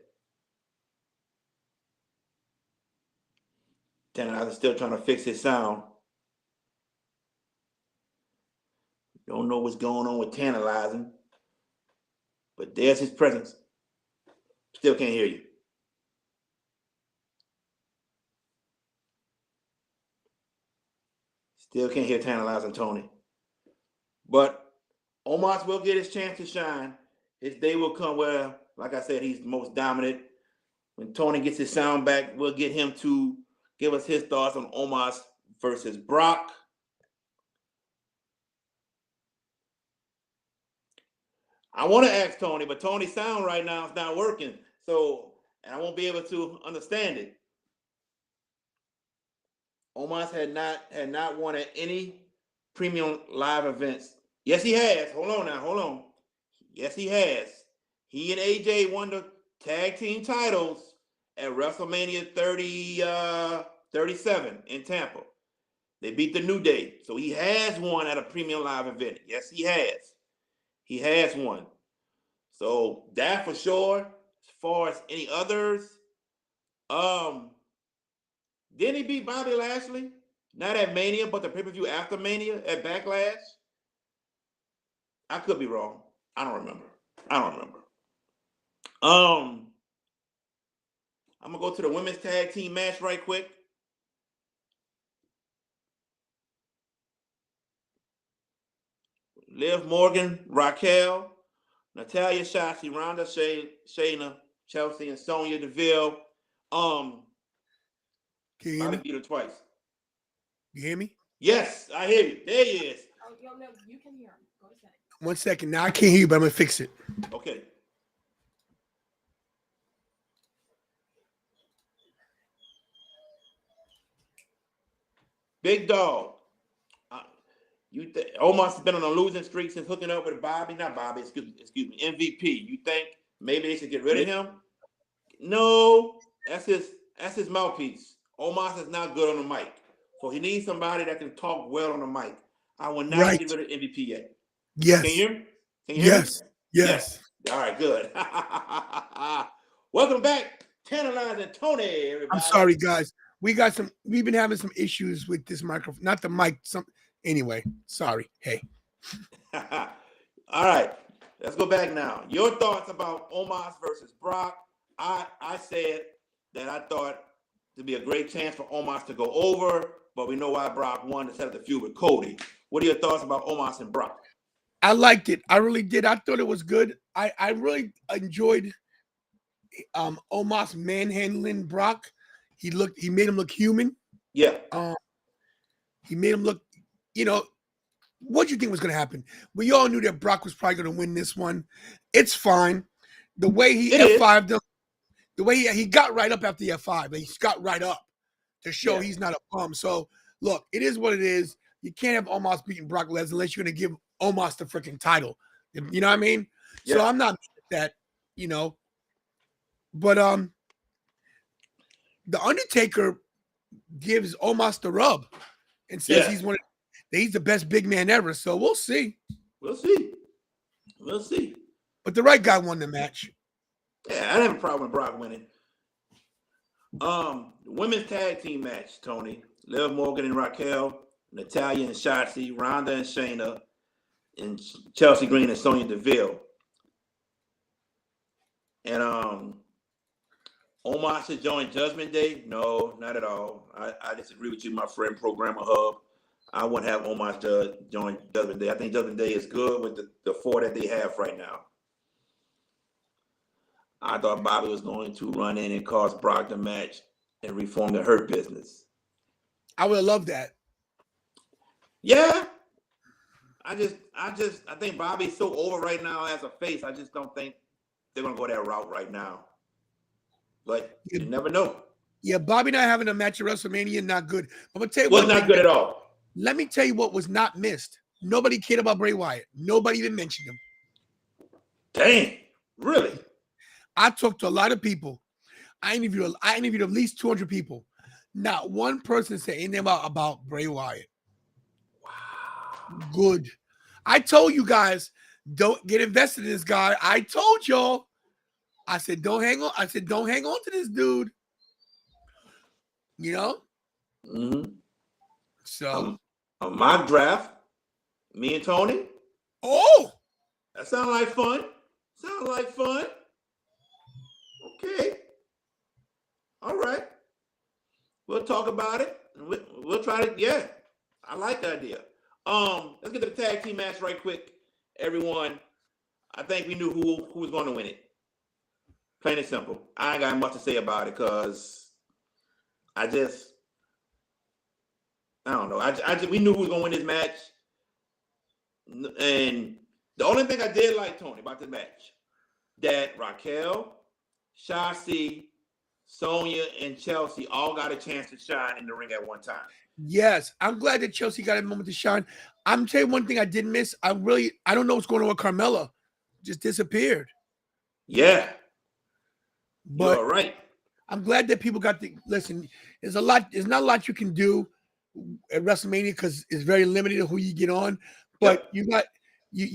Tantilizing's still trying to fix his sound. Don't know what's going on with Tantilizing, but there's his presence. Still can't hear you. Still can't hear Tantilizing Tony. But Omos will get his chance to shine. His day will come where, like I said, he's the most dominant. When Tony gets his sound back, we'll get him to give us his thoughts on Omos versus Brock. I want to ask Tony, but Tony's sound right now is not working. So, and I won't be able to understand it. Omos had not won at any premium live events. Yes, he has. Hold on. Yes, he has. He and AJ won the tag team titles at WrestleMania 37 in Tampa. They beat the New Day. So he has won at a premium live event. Yes, he has. He has won. So that for sure. As far as any others, didn't he beat Bobby Lashley? Not at Mania, but the pay-per-view after Mania at Backlash? I could be wrong. I don't remember. I'm gonna go to the women's tag team match right quick. Liv Morgan, Raquel, Natalya, Shotzi, Ronda, Shayna, Chelsea, and Sonya Deville. Can you hear me? Beat her twice. You hear me? Yes, I hear you. There he is. Oh, no, you can hear him. Go to settings. 1 second. Now I can't hear you, but I'm gonna fix it. Okay. Big dog. Omar's been on a losing streak since hooking up with Bobby. Not Bobby, excuse me, MVP. You think maybe they should get rid of him? No, that's his mouthpiece. Omar is not good on the mic. So he needs somebody that can talk well on the mic. I will not get rid of MVP yet. Yes. Can you hear me? Can you hear me? Yes. All right, good. Welcome back, Tantilizing Tony, everybody. I'm sorry, guys. We've been having some issues with this microphone. Not the mic. Anyway, sorry. Hey. All right. Let's go back now. Your thoughts about Omos versus Brock. I said that I thought it'd be a great chance for Omos to go over, but we know why Brock won to set up the feud with Cody. What are your thoughts about Omos and Brock? I liked it. I really did. I thought it was good. I really enjoyed Omos manhandling Brock. He made him look human. Yeah. He made him look, what do you think was going to happen? We all knew that Brock was probably going to win this one. It's fine. The way he F5'd him, the way he got right up after the F5. He got right up to show he's not a bum. So, look, it is what it is. You can't have Omos beating Brock Lesnar unless you're going to give Omos the freaking title. You know what I mean? Yeah. So I'm not mad at that, But the Undertaker gives Omos the rub and says he's the best big man ever. So we'll see. We'll see. But the right guy won the match. Yeah, I didn't have a problem with Brock winning. Women's tag team match, Tony. Liv Morgan and Raquel, Natalya and Shotzi, Ronda and Shayna, and Chelsea Green and Sonya Deville. And Omos should join Judgment Day? No, not at all. I disagree with you, my friend, Programmer Hub. I wouldn't have Omos join Judgment Day. I think Judgment Day is good with the four that they have right now. I thought Bobby was going to run in and cost Brock the match and reform the Hurt Business. I would have loved that. Yeah. I think Bobby's so over right now as a face. I just don't think they're going to go that route right now. But you never know. Yeah, Bobby not having a match at WrestleMania, not good. I'm going to tell you what. Was not good at all. Let me tell you what was not missed. Nobody cared about Bray Wyatt. Nobody even mentioned him. Dang. Really? I talked to a lot of people. I interviewed at least 200 people. Not one person said anything about Bray Wyatt. Wow. Good. I told you guys, don't get invested in this guy. I told y'all. I said, don't hang on. I said, don't hang on to this dude. Mm-hmm. So a mock draft, me and Tony. Oh, that sounds like fun. Okay. All right. We'll talk about it. We'll try to. Yeah, I like the idea. Let's get to the tag team match right quick, everyone. I think we knew who was going to win it. Plain and simple. I ain't got much to say about it because I don't know. We knew who was going to win this match. And the only thing I did like, Tony, about the match, that Raquel, Shotzi, Sonya, and Chelsea all got a chance to shine in the ring at one time. Yes, I'm glad that Chelsea got a moment to shine. I'm telling you one thing I did miss. I don't know what's going on with Carmella. Just disappeared. Yeah. But you're right. I'm glad that people got to listen. There's not a lot you can do at WrestleMania because it's very limited who you get on. But you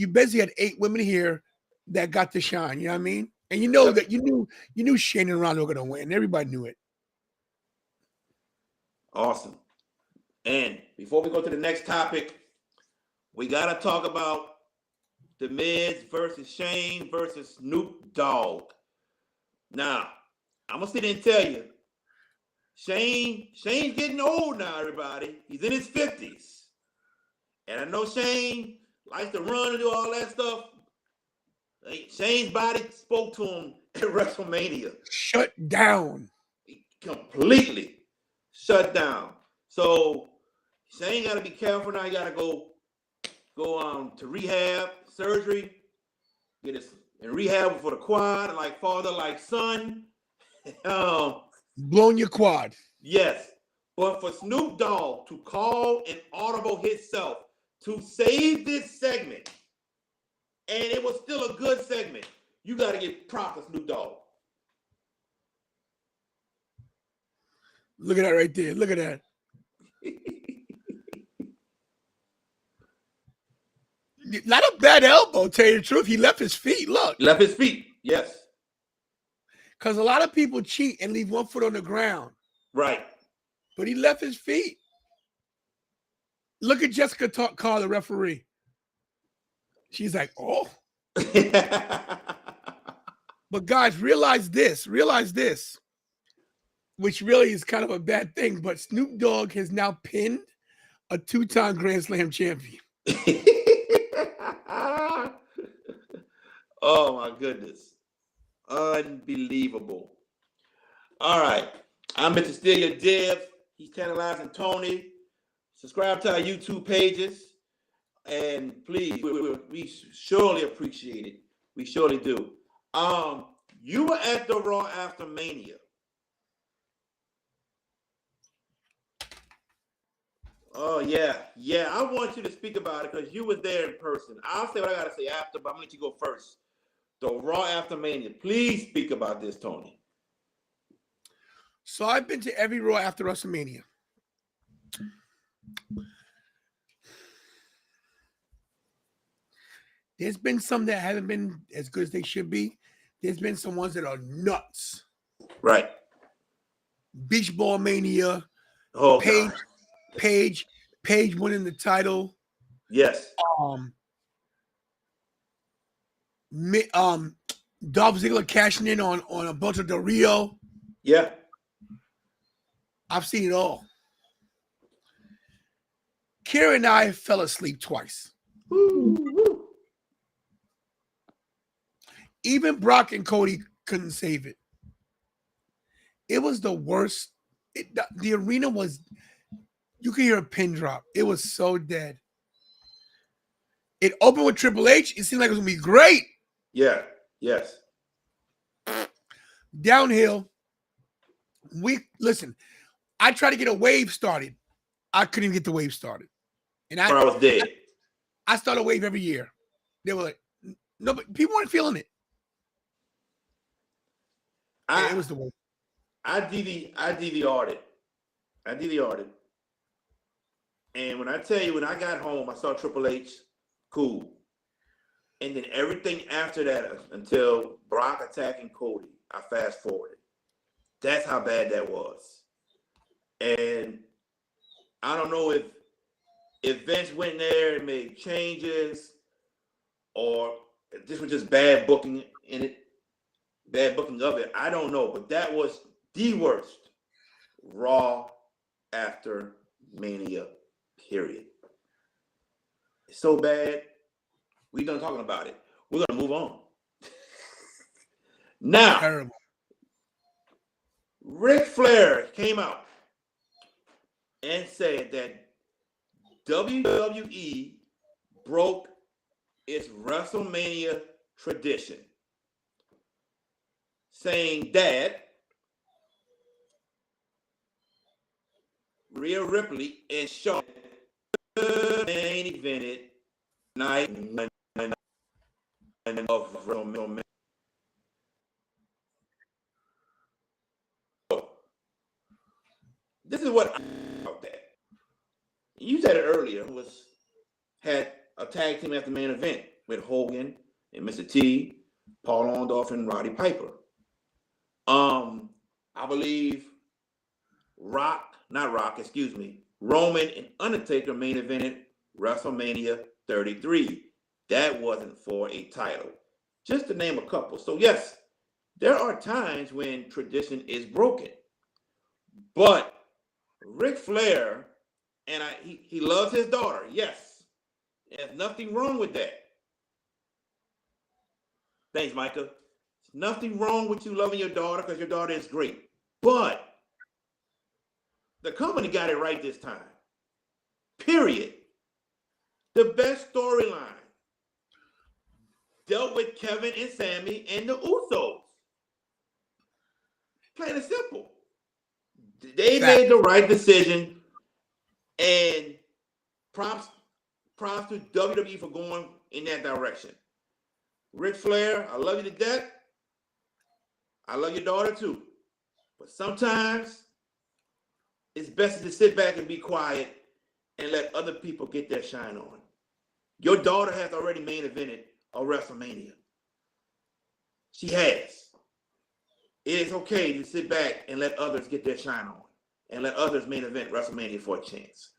basically had 8 women here that got to shine. You know what I mean? And that you knew Shane and Ronda were gonna win. Everybody knew it. Awesome. And before we go to the next topic, we gotta talk about The Miz versus Shane versus Snoop Dogg. Now, I'm gonna sit there and tell you, Shane's getting old now, everybody. He's in his 50s. And I know Shane likes to run and do all that stuff. Shane's body spoke to him at WrestleMania. Shut down. Completely shut down. So Shane got to be careful now. He got to go to rehab, surgery, get his in rehab for the quad, like father, like son. Blown your quad. Yes, but for Snoop Dogg to call an audible himself to save this segment, and it was still a good segment, you got to give props to Snoop Dogg. Look at that right there. Look at that. Not a bad elbow, tell you the truth. He left his feet. Look. Left his feet. Yes. Because a lot of people cheat and leave one foot on the ground. Right. But he left his feet. Look at Jessica call the referee. She's like, oh. But guys, realize this, which really is kind of a bad thing, but Snoop Dogg has now pinned a 2-time Grand Slam champion. Oh my goodness. Unbelievable. All right. I'm Mr. Steal Your Dibs. He's Tantalizing Tony. Subscribe to our YouTube pages. And please, we surely appreciate it. We surely do. You were at the Raw after Mania. Oh, yeah. Yeah, I want you to speak about it because you were there in person. I'll say what I got to say after, but I'm going to let you go first. The Raw after Mania. Please speak about this, Tony. So I've been to every Raw after WrestleMania. There's been some that haven't been as good as they should be. There's been some ones that are nuts. Right. Beach Ball Mania. Oh, Paige winning the title. Yes. Dolph Ziggler cashing in on Alberto Del Rio. Yeah. I've seen it all. Kira and I fell asleep twice. Woo. Even Brock and Cody couldn't save it. It was the worst. The arena was, you could hear a pin drop. It was so dead. It opened with Triple H. It seemed like it was going to be great. Yeah. Yes. Downhill. Listen, I tried to get a wave started. I couldn't even get the wave started. And I was dead. I start a wave every year. They were like, no, but people weren't feeling it. It was the wave. I DVR'd it. And when I tell you, when I got home, I saw Triple H, cool. And then everything after that, until Brock attacking Cody, I fast forwarded. That's how bad that was. And I don't know if Vince went there and made changes, or if this was just bad booking in it, bad booking of it. I don't know, but that was the worst Raw after Mania, period. It's so bad. We done talking about it. We're gonna move on. Now, Terrible. Ric Flair came out and said that WWE broke its WrestleMania tradition, saying that Rhea Ripley and Shawn main evented night of WrestleMania. This is what I think about that. You said it earlier. Had a tag team at the main event with Hogan and Mr. T, Paul Orndorff, and Roddy Piper. I believe Roman and Undertaker main evented WrestleMania 33. That wasn't for a title. Just to name a couple. So yes, there are times when tradition is broken. But Ric Flair, and he loves his daughter. Yes. There's nothing wrong with that. Thanks, Micah. There's nothing wrong with you loving your daughter because your daughter is great. But the company got it right this time. period. The best storyline dealt with Kevin and Sammy and the Usos. Plain and simple. They made the right decision, and props to WWE for going in that direction. Ric Flair, I love you to death. I love your daughter too. But sometimes it's best to sit back and be quiet and let other people get their shine on. Your daughter has already main evented a WrestleMania. She has. It is okay to sit back and let others get their shine on and let others main event WrestleMania for a chance.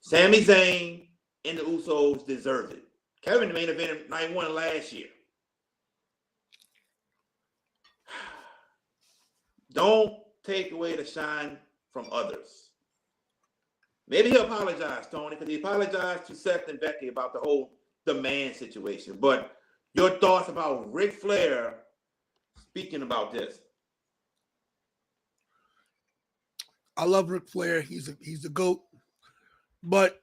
Sami Zayn and the Usos deserve it. Kevin the main event night one last year. Don't take away the shine from others. Maybe he'll apologize, Tony, because he apologized to Seth and Becky about the whole demand situation. But your thoughts about Ric Flair speaking about this? I love Ric Flair. He's the GOAT. But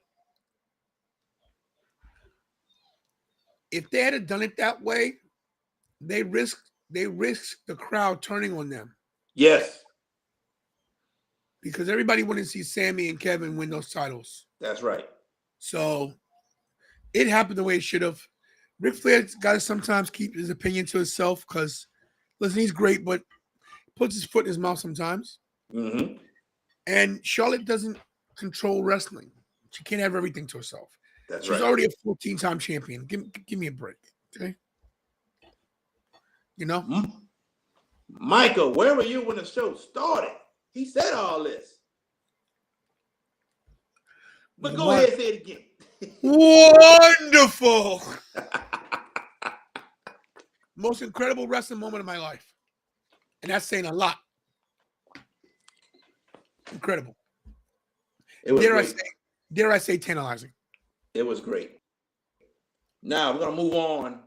if they had done it that way, they risk the crowd turning on them. Yes. Because everybody wanted to see Sammy and Kevin win those titles. That's right. So it happened the way it should have. Ric Flair's got to sometimes keep his opinion to himself because, listen, he's great, but puts his foot in his mouth sometimes. Mm-hmm. And Charlotte doesn't control wrestling. She can't have everything to herself. That's She's right. already a 14-time champion. Give me a break, okay? You know? Michael, where were you when the show started? He said all this. But go ahead and say it again. Wonderful. Most incredible wrestling moment of my life. And that's saying a lot. Incredible. It was great. Dare I say tantalizing. It was great. Now we're going to move on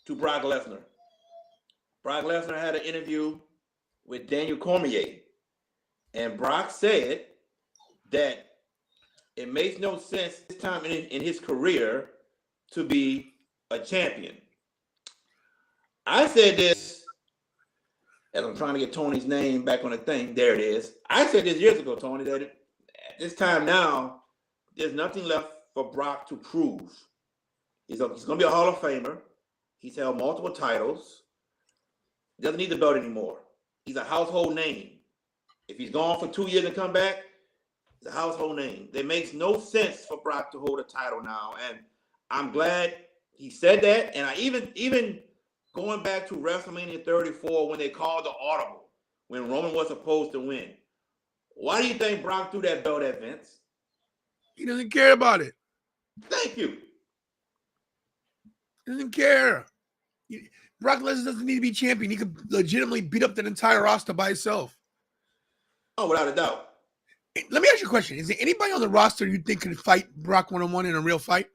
to Brock Lesnar. Brock Lesnar had an interview with Daniel Cormier. And Brock said that it makes no sense this time in his career to be a champion. I said this, as I'm trying to get Tony's name back on the thing. There it is. I said this years ago, Tony, that at this time now, there's nothing left for Brock to prove. He's going to be a Hall of Famer. He's held multiple titles. He doesn't need the belt anymore. He's a household name. If he's gone for 2 years and come back, it's a household name. It makes no sense for Brock to hold a title now. And I'm glad he said that. And I even going back to WrestleMania 34 when they called the audible, when Roman was supposed to win. Why do you think Brock threw that belt at Vince? He doesn't care about it. Thank you. He doesn't care. Brock Lesnar doesn't need to be champion. He could legitimately beat up that entire roster by himself. Oh, without a doubt. Let me ask you a question. Is there anybody on the roster you think can fight Brock one-on-one in a real fight?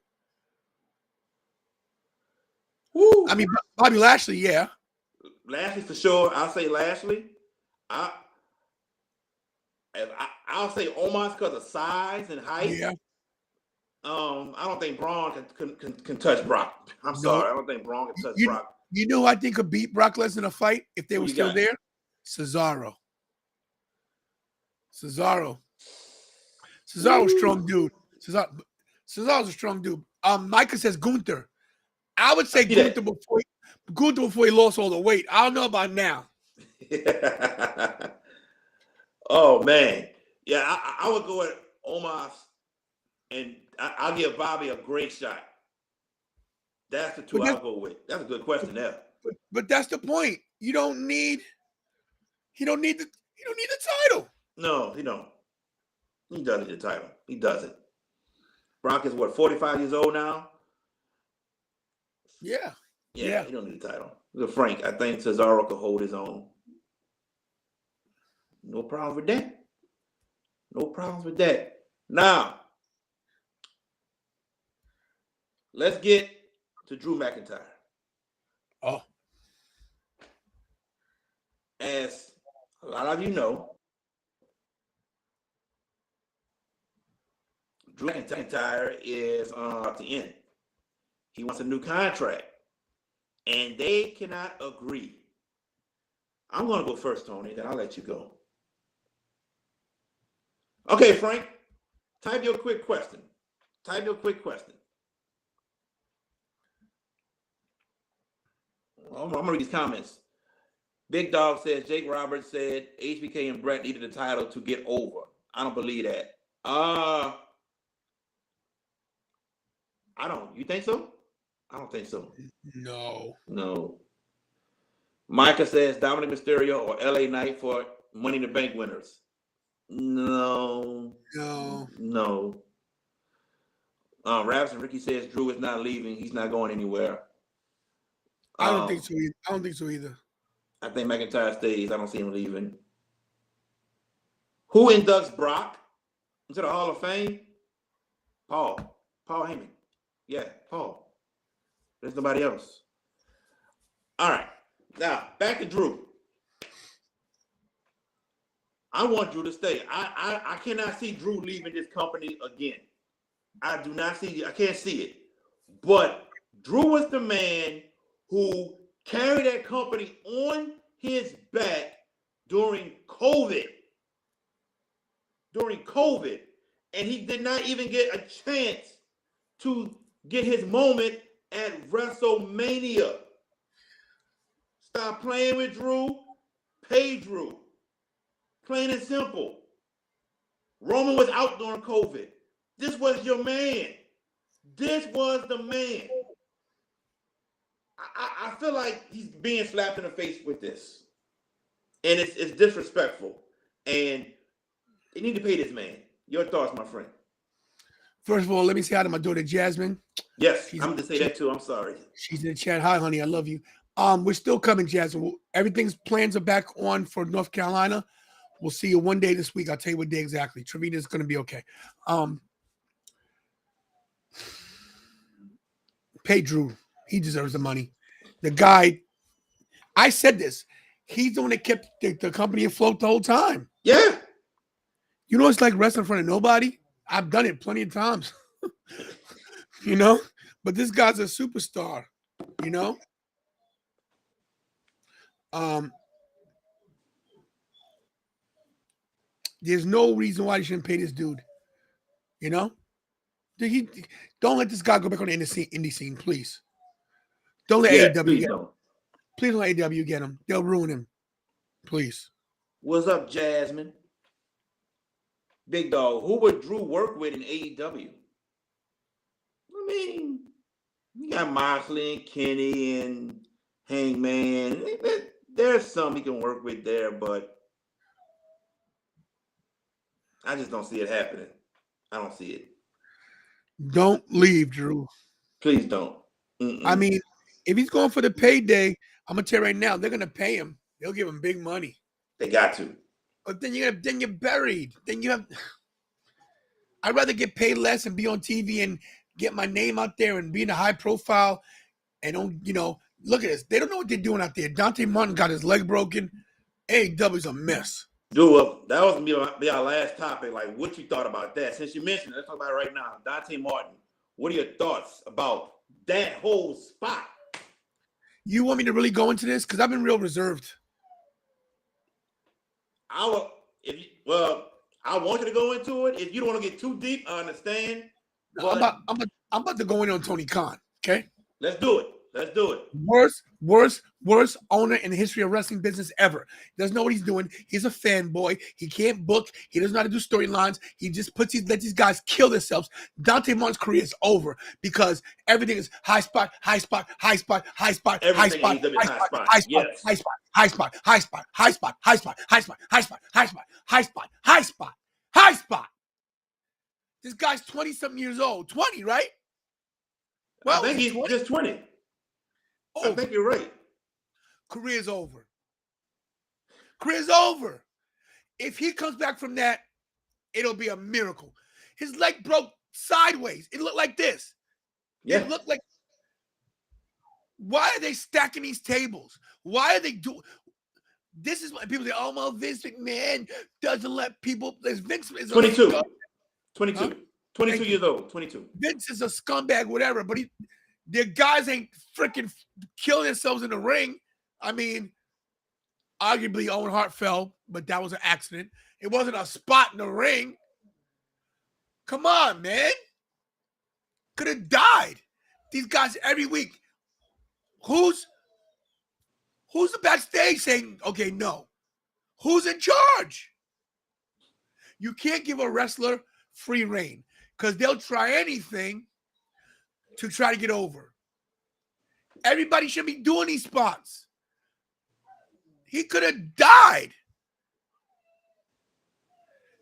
Woo. I mean, Bobby Lashley, yeah. Lashley for sure. I'll say Lashley. I'll say Omos because of size and height. Yeah. I don't think Braun can touch Brock. I'm sorry. I don't think Braun can touch Brock. You know who I think could beat Brock Lesnar in a fight if they were still there? Cesaro. Cesaro's a strong dude. Cesaro's a strong dude. Micah says Gunther. I would say Gunther before he lost all the weight. I don't know about now. Oh man, yeah, I would go with Omos, and I'll give Bobby a great shot. That's the two I'll go with. That's a good question there. But that's the point. He don't need the title. No, he don't. He doesn't need the title. He doesn't. Brock is what, 45 years old now? Yeah. Yeah, he don't need the title. Look, Frank, I think Cesaro could hold his own. No problem with that. No problems with that. Now, let's get to Drew McIntyre. Oh. As a lot of you know, Drew McIntyre is at the end. He wants a new contract, and they cannot agree. I'm going to go first, Tony, then I'll let you go. Okay, Frank, type your quick question. I'm going to read these comments. Big Dog says, Jake Roberts said HBK and Brett needed the title to get over. I don't believe that. I don't. You think so? I don't think so. No. Micah says Dominic Mysterio or LA Knight for Money in the Bank winners. No. Raps and Ricky says Drew is not leaving. He's not going anywhere. I don't think so either. I think McIntyre stays. I don't see him leaving. Who inducts Brock into the Hall of Fame? Paul Heyman. Yeah, Paul. There's nobody else. All right. Now, back to Drew. I want Drew to stay. I cannot see Drew leaving this company again. I can't see it. But Drew was the man who carried that company on his back during COVID. And he did not even get a chance to get his moment at WrestleMania. Stop playing with Drew. Pay Drew. Plain and simple. Roman was out during COVID. This was your man. This was the man. I feel like he's being slapped in the face with this. And it's disrespectful. And they need to pay this man. Your thoughts, my friend. First of all, let me say hi to my daughter, Jasmine. Yes, I'm going to say that too. I'm sorry. She's in the chat. Hi, honey. I love you. We're still coming, Jasmine. Everything's plans are back on for North Carolina. We'll see you one day this week. I'll tell you what day exactly. Trevina's going to be okay. Pay Drew. He deserves the money. The guy, I said this. He's the one that kept the company afloat the whole time. Yeah. You know, it's like wrestling in front of nobody. I've done it plenty of times. You know? But this guy's a superstar. You know? There's no reason why you shouldn't pay this dude. You know? Don't let this guy go back on the indie scene, please. Don't let AEW get him. Please don't let AEW get him. They'll ruin him. Please. What's up, Jasmine? Big Dog, who would Drew work with in AEW? I mean, you got Moxley and Kenny and Hangman. There's some he can work with there, but I just don't see it happening. I don't see it. Don't leave, Drew. Please don't. I mean, if he's going for the payday, I'm gonna tell you right now, they're gonna pay him. They'll give him big money. They got to. But then you're buried. I'd rather get paid less and be on TV and get my name out there and be in a high profile and don't, look at this. They don't know what they're doing out there. Dante Martin got his leg broken. AEW's a mess. Dude, that was gonna be our last topic. Like, what you thought about that? Since you mentioned it, let's talk about it right now. Dante Martin, what are your thoughts about that whole spot? You want me to really go into this? Because I've been real reserved. I want you to go into it. If you don't want to get too deep, I understand. I'm about to go in on Tony Khan. Okay, let's do it. Worst owner in the history of wrestling business ever. Doesn't know what he's doing. He's a fanboy. He can't book. He doesn't know how to do storylines. He just lets these guys kill themselves. Dante Martin's career is over because everything is high spot. This guy's 20-something years old. 20, right? Well, I think he's 20? Just 20. Over. I think you're right. Career's over. If he comes back from that, it'll be a miracle. His leg broke sideways. It looked like this. Yeah. It looked like. Why are they stacking these tables? Why are they doing? This is why people say, "Oh, well, Vince McMahon doesn't let people." Vince is 22. 22. Huh? 22 years old. 22. Vince is a scumbag, whatever, but their guys ain't freaking killing themselves in the ring. I mean, arguably Owen Hart fell, but that was an accident. It wasn't a spot in the ring. Come on, man. Could have died. These guys every week. Who's the backstage saying, okay, no? Who's in charge? You can't give a wrestler free reign because they'll try anything to try to get over. Everybody should be doing these spots. He could have died.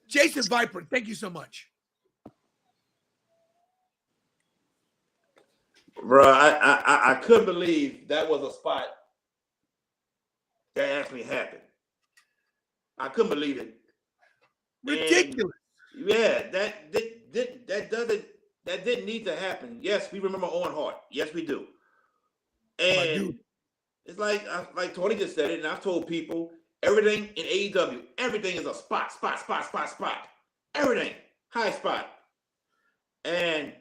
Jason Viper, thank you so much. Bro, I couldn't believe that was a spot that actually happened. I couldn't believe it. Ridiculous. And yeah, that didn't need to happen. Yes, we remember Owen Hart. Yes, we do. And it's like Tony just said it, and I've told people everything in AEW, everything is a spot. Everything, high spot. And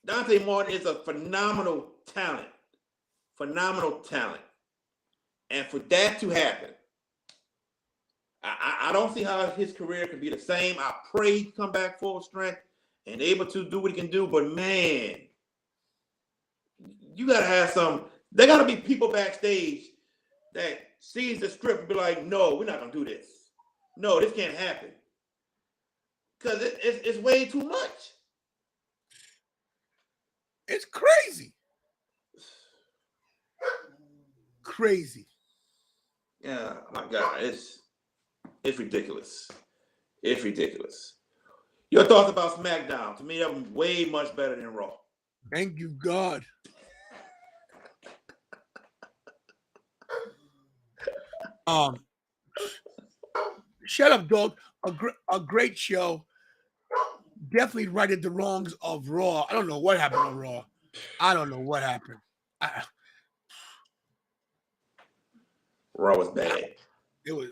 Dante Martin is a phenomenal talent. And for that to happen, I don't see how his career can be the same. I pray he come back full strength and able to do what he can do. But man, you gotta have there gotta be people backstage that sees the script and be like, no, we're not gonna do this. No, this can't happen. Because it's way too much. It's crazy. Crazy. Yeah, my God, it's ridiculous. It's ridiculous. Your thoughts about SmackDown? To me, that was way much better than Raw. Thank you, God. Shut up, dog. A great show. Definitely righted the wrongs of Raw. I don't know what happened on Raw. I don't know what happened. Raw was bad. It was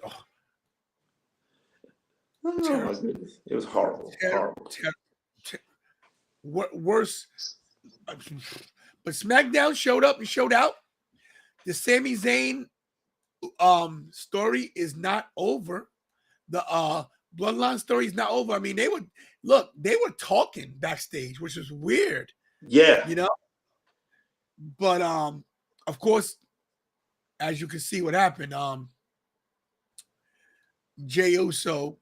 Oh my goodness. It was horrible. Horrible. Worse. But SmackDown showed up and showed out. The Sami Zayn story is not over. The Bloodline story is not over. I mean, they were talking backstage, which is weird. Yeah. You know? But of course, as you can see what happened, Jey Uso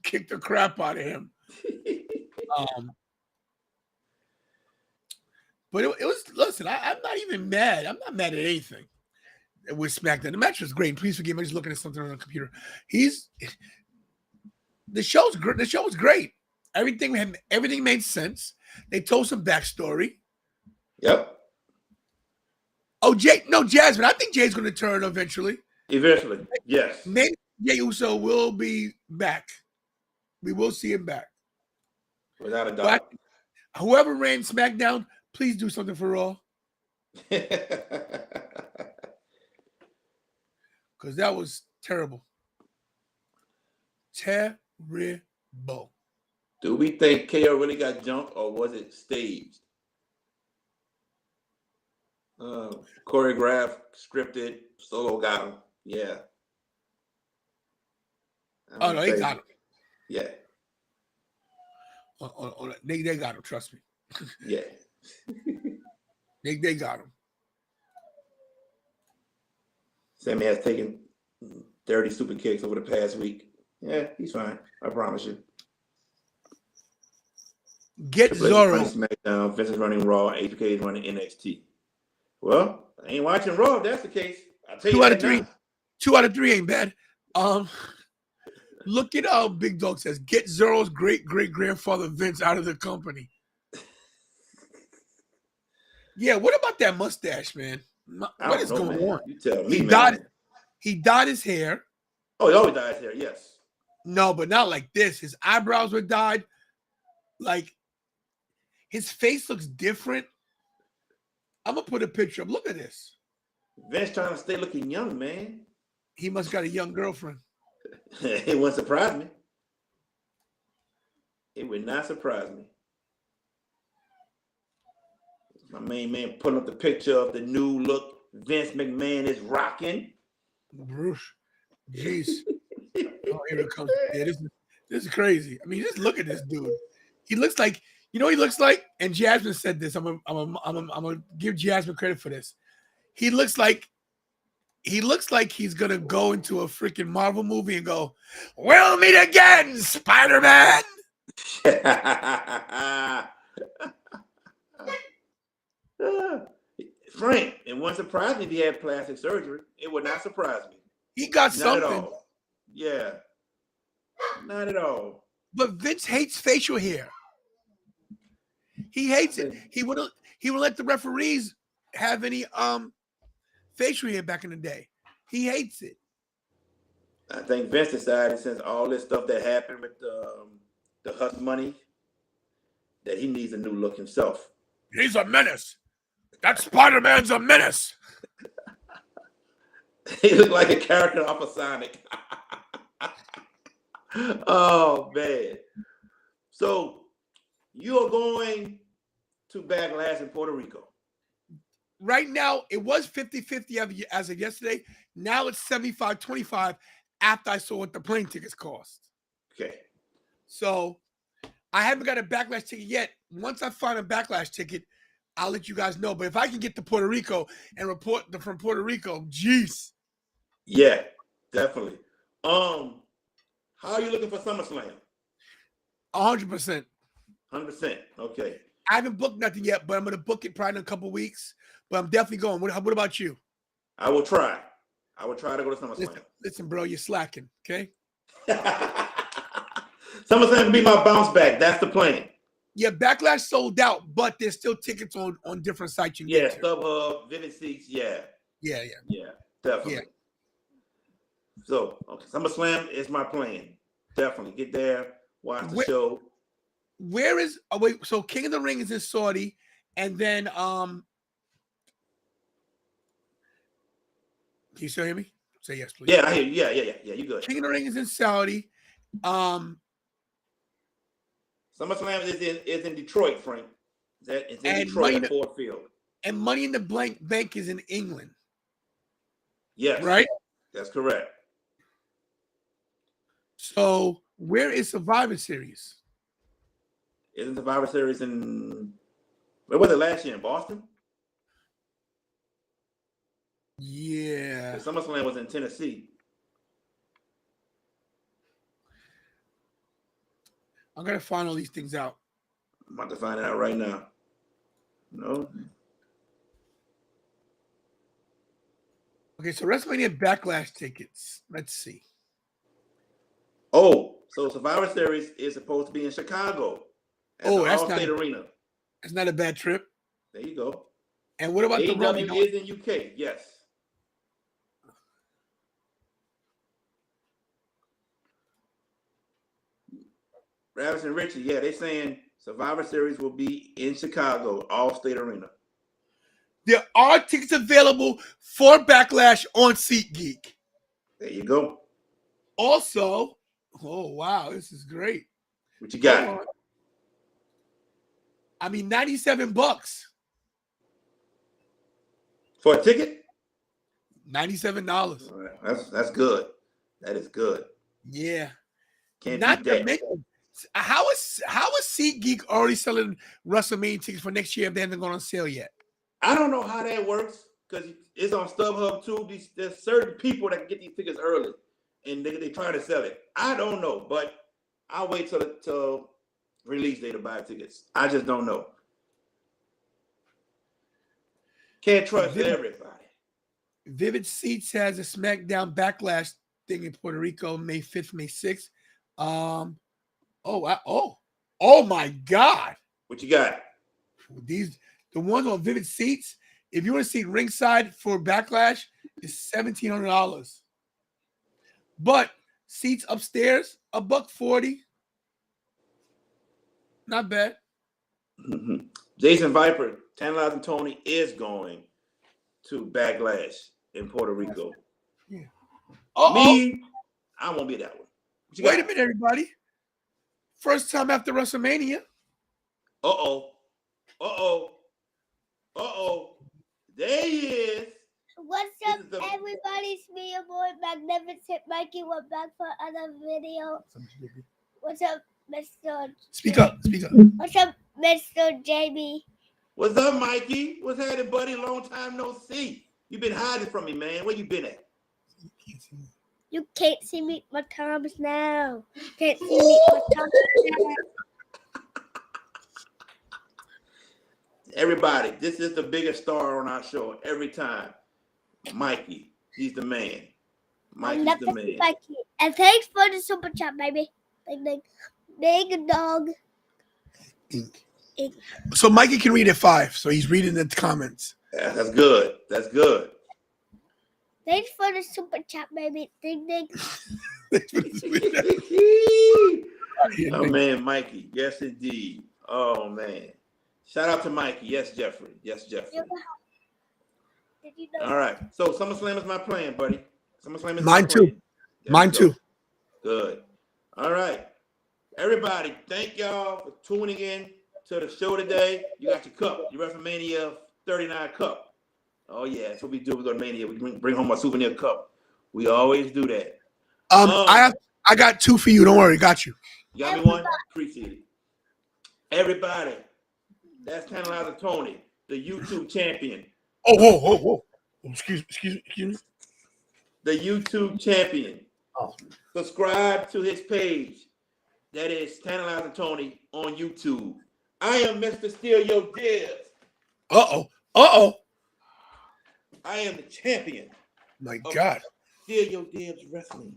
kicked the crap out of him. But it was, listen, I'm not even mad. I'm not mad at anything with SmackDown. The match was great. Please forgive me. I'm just looking at something on the computer. The show's great. The show was great. Everything made sense. They told some backstory. Yep. Oh, Jasmine. I think Jay's going to turn eventually. Eventually, yes. Maybe Jey Uso will be back. We will see him back. Without a doubt. Whoever ran SmackDown, please do something for Raw. Because that was terrible. Terrible. Do we think KO really got jumped or was it staged? Choreographed, scripted, Solo got him. Yeah. Oh, no, he got him. Yeah. They got him, trust me. Yeah. They got him. Sammy has taken 30 super kicks over the past week. Yeah, he's fine. I promise you. Get Zorro. SmackDown, Vince is running Raw, HBK is running NXT. Well, I ain't watching Raw if that's the case. I'll tell you 2 out of 3. 2 out of 3 ain't bad. Look at how Big Dog says, get Zorro's great-great-grandfather Vince out of the company. Yeah, what about that mustache, man? What is going on? You tell me, man. He dyed his hair. Oh, he always dyed his hair, yes. No, but not like this. His eyebrows were dyed. Like, his face looks different. I'm going to put a picture up. Look at this. Vince trying to stay looking young, man. He must got a young girlfriend. It wouldn't surprise me. It would not surprise me. My main man putting up the picture of the new look Vince McMahon is rocking. Bruce. Jeez. Oh, here it comes. Yeah, this is crazy. I mean, just look at this dude. He looks like, you know what he looks like? And Jasmine said this. I'm gonna give Jasmine credit for this. He looks like he's gonna go into a freaking Marvel movie and go, "We'll meet again, Spider-Man." Frank, it wouldn't surprise me if he had plastic surgery. It would not surprise me. He got Not something. at all. Yeah. Not at all. But Vince hates facial hair. He hates it. He would let the referees have any facial hair back in the day. He hates it. I think Vince decided, since all this stuff that happened with the Hush money, that he needs a new look himself. He's a menace. That Spider-Man's a menace. He looked like a character off of Sonic. Oh, man. So you are going to Backlash in Puerto Rico. Right now, it was 50-50 as of yesterday. Now it's 75-25 after I saw what the plane tickets cost. Okay. So I haven't got a Backlash ticket yet. Once I find a Backlash ticket, I'll let you guys know. But if I can get to Puerto Rico and report from Puerto Rico, jeez. Yeah, definitely. How are you looking for SummerSlam? 100%. 100%. Okay. I haven't booked nothing yet, but I'm going to book it probably in a couple of weeks. But I'm definitely going. What about you? I will try. I will try to go to SummerSlam. Listen, bro, you're slacking, okay? SummerSlam will be my bounce back. That's the plan. Yeah, Backlash sold out, but there's still tickets on different sites you can get to. StubHub, Vivid Seats, yeah. Yeah, Definitely. Yeah. So, okay, SummerSlam is my plan. Definitely get there, watch the show. Where is? Oh wait, so King of the Ring is in Saudi, and then can you still hear me? Say yes, please. Yeah, I hear you. Yeah. You good? King of the Ring is in Saudi. SummerSlam is in Detroit, Frank. It's in And Detroit at Ford Field. And Money in the Bank is in England. Yes. Right? That's correct. So where is Survivor Series? Isn't Survivor Series in, where was it last year? In Boston? Yeah. The SummerSlam was in Tennessee. I'm gonna find all these things out. I'm about to find it out right now. No. Okay, so WrestleMania Backlash tickets. Let's see. Oh, so Survivor Series is supposed to be in Chicago. That's All-State Arena. That's not a bad trip. There you go. And what about the Rumble? AEW is in UK, yes. Travis and Richie, yeah, they're saying Survivor Series will be in Chicago, All-State Arena. There are tickets available for Backlash on SeatGeek. There you go. Also, oh wow, this is great. What you got? I mean, $97 For a ticket? $97. That's good. That is good. Yeah. Can't Not beat to that. mention, how is SeatGeek already selling WrestleMania tickets for next year if they haven't gone on sale yet? I don't know how that works because it's on StubHub too. There's certain people that can get these tickets early, and they try to sell it. I don't know, but I'll wait till release day to buy tickets. I just don't know. Can't trust everybody. Vivid Seats has a SmackDown Backlash thing in Puerto Rico, May 5th, May 6th. Oh my God. What you got? The ones on Vivid Seats, if you want to see ringside for Backlash, is $1,700. But seats upstairs, $140. Not bad. Mm-hmm. Jason Viper, Tantilizing Tony is going to Backlash in Puerto Rico. Yeah. Me, I won't be that one. Wait a minute, everybody. First time after WrestleMania. Uh-oh. There he is. What's up, everybody? It's me, your boy, Magnificent Mikey. We're back for another video. What's up, Mr. Speak up. What's up, Mr. JB? What's up, Mikey? What's happening, buddy? Long time no see. You been hiding from me, man. Where you been at? You can't see me my thumbs now. Can't see me my thumbs now. Everybody, this is the biggest star on our show every time. Mikey, he's the man. Mikey's the man. Mikey. And thanks for the super chat, baby. Big dog. So Mikey can read at 5, so he's reading the comments. Yeah, that's good. That's good. Thanks for the super chat, baby. Ding ding. Oh man, Mikey. Yes, indeed. Oh man. Shout out to Mikey. Yes, Jeffrey. Yes, Jeffrey. Did you know? All right. So SummerSlam is my plan, buddy. SummerSlam is mine my too. plan. Mine too. Good. All right. Everybody, thank y'all for tuning in to the show today. You got your cup, your WrestleMania 39 cup. Oh yeah, that's what we do with our Mania. We bring home a souvenir cup. We always do that. I got 2 for you. Don't worry, got you. You got me one? Appreciate it. Everybody, that's Tantilizing Tony, the YouTube champion. Oh. Excuse me. The YouTube champion. Oh. Subscribe to his page. That is Tantilizing Tony on YouTube. I am Mr. Steal Your Dibs. Uh-oh. I am the champion. My God. Steal Your Dibs Wrestling.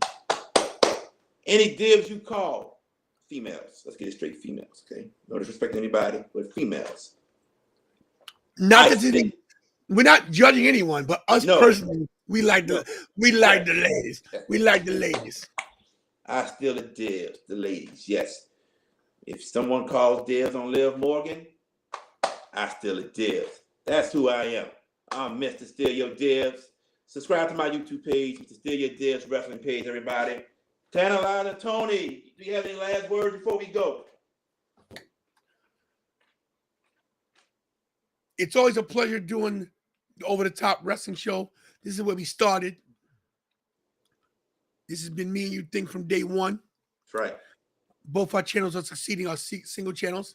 Any dibs you call, females. Let's get it straight, females, okay? No disrespect to anybody, but females. We're not judging anyone, but us personally, we like the ladies. We like the ladies. I steal the dibs, the ladies, yes. If someone calls dibs on Liv Morgan, I steal the dibs. That's who I am. I'm Mr. Steal Your Dibs. Subscribe to my YouTube page, Mr. Steal Your Dibs Wrestling page, everybody. Tantilizing Tony, do you have any last words before we go? It's always a pleasure doing the Over the Top Wrestling Show. This is where we started. This has been me and you think from day one. That's right. Both our channels are succeeding, our single channels.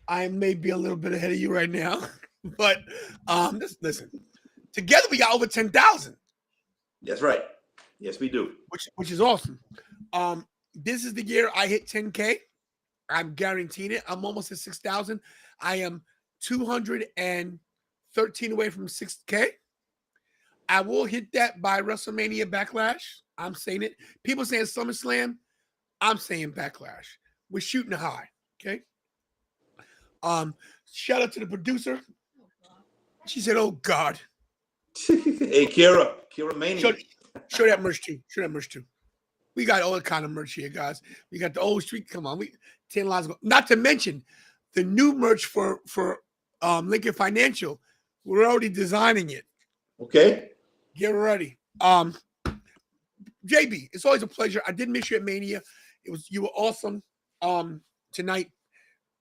I may be a little bit ahead of you right now, but listen. Together we got over 10,000. That's right. Yes, we do. Which is awesome. This is the year I hit 10K. I'm guaranteeing it. I'm almost at 6,000. I am 213 away from 6K. I will hit that by WrestleMania Backlash. I'm saying it. People saying SummerSlam. I'm saying Backlash. We're shooting high. Okay. Shout out to the producer. She said, "Oh God." Hey, Kira Mania. Show that merch too. We got all kind of merch here, guys. We got the old street. Come on, 10 lines. Not to mention the new merch for Lincoln Financial. We're already designing it. Okay. Get ready. JB, it's always a pleasure. I did miss you at Mania. You were awesome tonight.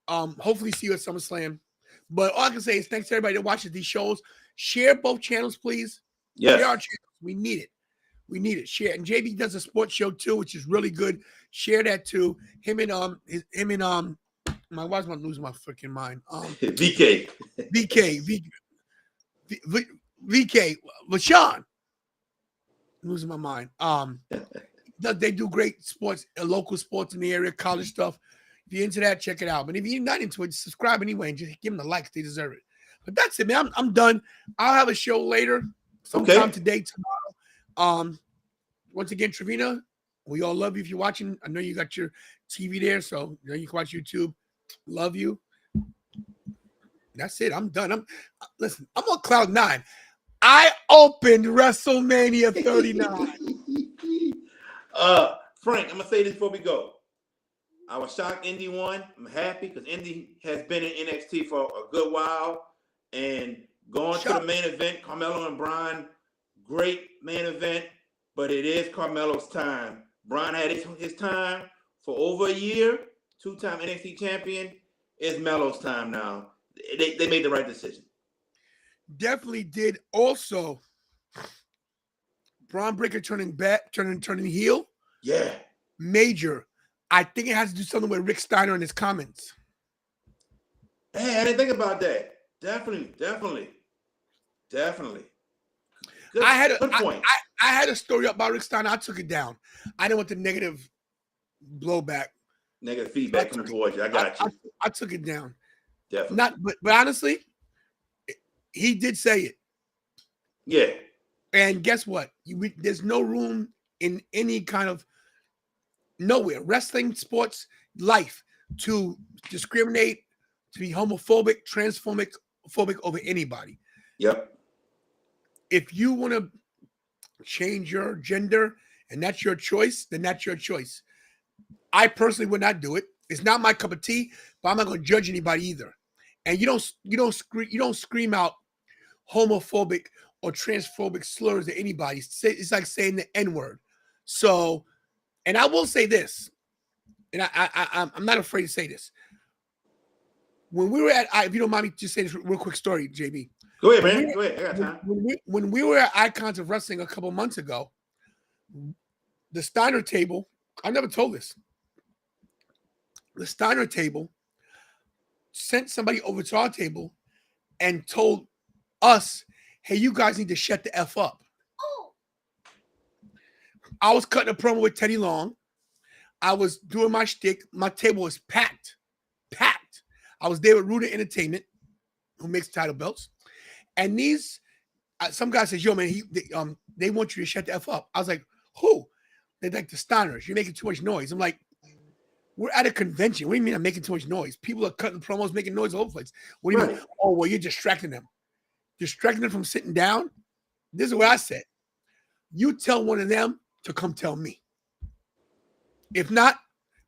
Hopefully see you at SummerSlam. But all I can say is thanks to everybody that watches these shows. Share both channels, please. Yes. Share our channels. We need it. Share. And JB does a sports show too, which is really good. Share that too. Him and my wife's gonna lose my freaking mind. VK, LaShawn. Losing my mind. They do great sports, local sports in the area, college stuff. If you're into that, check it out. But if you're not into it, subscribe anyway and just give them the likes. They deserve it. But that's it, man. I'm done. I'll have a show later, sometime today, tomorrow. Once again, Trevina, we all love you if you're watching. I know you got your TV there, so you can watch YouTube. Love you. That's it. I'm done. Listen, I'm on cloud 9. I opened WrestleMania 39. Frank, I'm gonna say this before we go. I was shocked Indy won. I'm happy because Indy has been in NXT for a good while. And going to the main event, Carmelo and Brian, great main event, but it is Carmelo's time. Brian had his time for over a year. two-time NXT champion. It's Melo's time now. They made the right decision. Definitely did. Also, Braun Breaker turning heel. Yeah. Major. I think it has to do something with Rick Steiner and his comments. Hey, I didn't think about that. Definitely. Good, good point. I had a story up about Rick Steiner. I took it down. I didn't want the negative blowback. Negative feedback coming towards you. I got you. I took it down. Definitely. But honestly, he did say it. Yeah. And guess what? There's no room in any kind of nowhere, wrestling, sports, life, to discriminate, to be homophobic, transphobic over anybody. Yep. If you want to change your gender and that's your choice, then that's your choice. I personally would not do it. It's not my cup of tea, but I'm not going to judge anybody either. And you don't scream out homophobic or transphobic slurs to anybody. It's like saying the N-word. So, and I will say this, and I'm not afraid to say this. When we were at, if you don't mind me just saying this real quick story, JB. Go ahead, man. Go ahead. I got time. When we were at Icons of Wrestling a couple months ago, the Steiner table, I never told this. The Steiner table sent somebody over to our table and told us, hey, you guys need to shut the F up. Oh. I was cutting a promo with Teddy Long. I was doing my shtick. My table was packed. I was there with Ruda Entertainment, who makes title belts. And these, some guy says, yo, man, they want you to shut the F up. I was like, who? They're like, the Steiners. You're making too much noise. I'm like, we're at a convention. What do you mean I'm making too much noise? People are cutting promos, making noise all over the place. What do you mean? Oh, well, you're distracting them. Distracting them from sitting down? This is what I said. You tell one of them to come tell me. If not,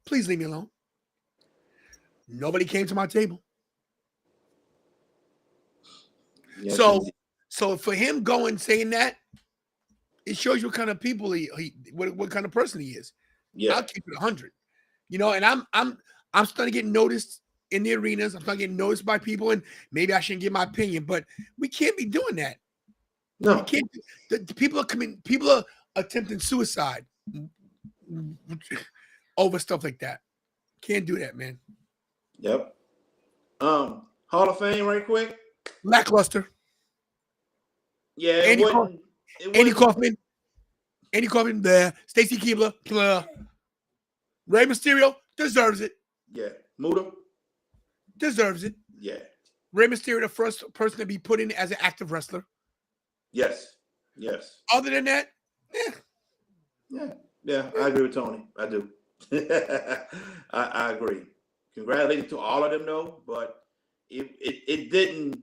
please leave me alone. Nobody came to my table. Yes, so for him going saying that, it shows you what kind of people what kind of person he is. Yeah, I'll keep it 100. You know, and I'm starting to get noticed in the arenas. I'm starting to get noticed by people, and maybe I shouldn't give my opinion, but we can't be doing that. No, we can't. The people are attempting suicide over stuff like that. Can't do that, man. Yep. Hall of Fame, right quick. Lackluster. Yeah. Andy Kaufman. There. Stacy Keibler. Blah. Rey Mysterio deserves it. Yeah. Muda deserves it. Yeah. Rey Mysterio, the first person to be put in as an active wrestler. Yes. Other than that, Yeah, I agree with Tony. I do. I agree. Congratulations to all of them, though, but it didn't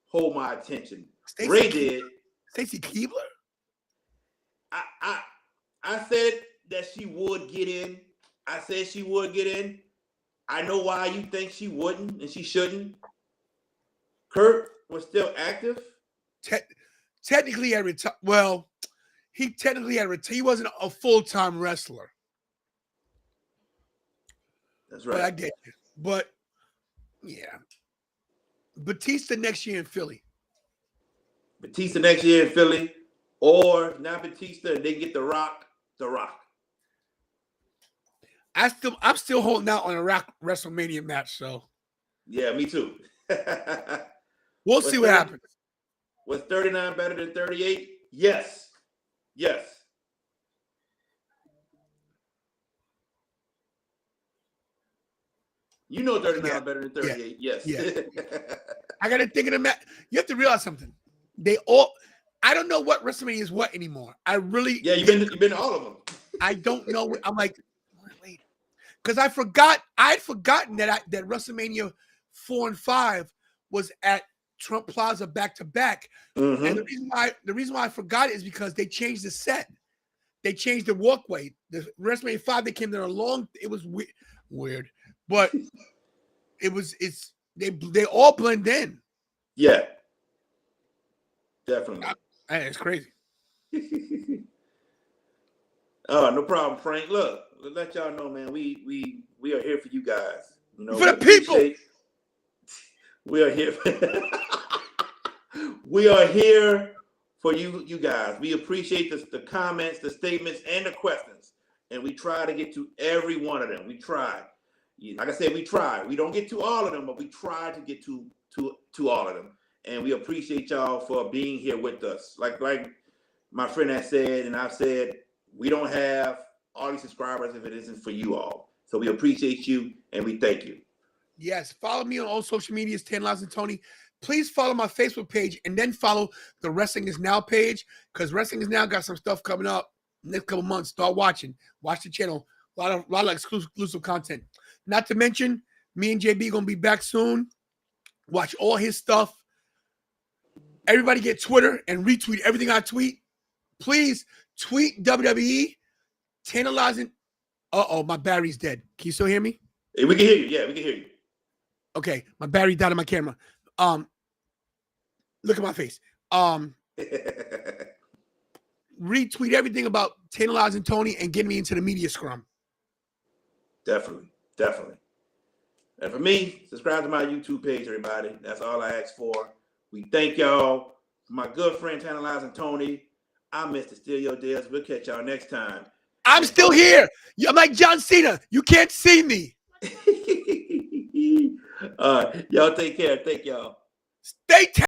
hold my attention. Ray did. Stacy Keibler? I said that she would get in. I said she would get in. I know why you think she wouldn't and she shouldn't. Kurt was still active. Technically, he technically had retired. He wasn't a full-time wrestler. That's right. But I get you. But yeah, Batista next year in Philly. Or not Batista, and they get The Rock. I'm still holding out on a Rock WrestleMania match. So yeah, me too. We'll see what happens. Was 39 better than 38? Yes. You know 39 better than 38. Yeah. Yes. I got to think of the match. You have to realize something. I don't know what WrestleMania is what anymore. You've been to all of them. I don't know. I'm like, wait. Because I'd forgotten that WrestleMania 4 and 5 was at Trump Plaza back to back. Mm-hmm. And the reason why I forgot it is because they changed the set. They changed the walkway. The WrestleMania 5, they came there it was weird. But they all blend in. Yeah. Definitely. It's crazy. Oh, no problem, Frank. Look, let y'all know, man. We are here for you guys. You know, For the people. We are here. We are here for you guys. We appreciate the comments, the statements, and the questions, and we try to get to every one of them. We try. Like I said, we try. We don't get to all of them, but we try to get to all of them. And we appreciate y'all for being here with us. Like my friend has said, and I've said, we don't have all these subscribers if it isn't for you all. So we appreciate you and we thank you. Yes, follow me on all social medias, Tantilizing Tony. Please follow my Facebook page and then follow the Wrestling Is Now page, because Wrestling Is Now got some stuff coming up next couple months. Start watching. Watch the channel. A lot of exclusive content. Not to mention, me and JB gonna be back soon. Watch all his stuff. Everybody get Twitter and retweet everything I tweet. Please tweet WWE Tantilizing. Uh-oh, my battery's dead. Can you still hear me? Hey, we can hear you. Yeah, we can hear you. Okay, my battery died on my camera. Look at my face. Retweet everything about Tantilizing Tony and get me into the media scrum. Definitely. And for me, subscribe to my YouTube page, everybody. That's all I ask for. We thank y'all. My good friend Tantilizing Tony. I'm Mr. Steal Your Deals. We'll catch y'all next time. I'm still here. I'm like John Cena. You can't see me. Y'all take care. Thank y'all. Stay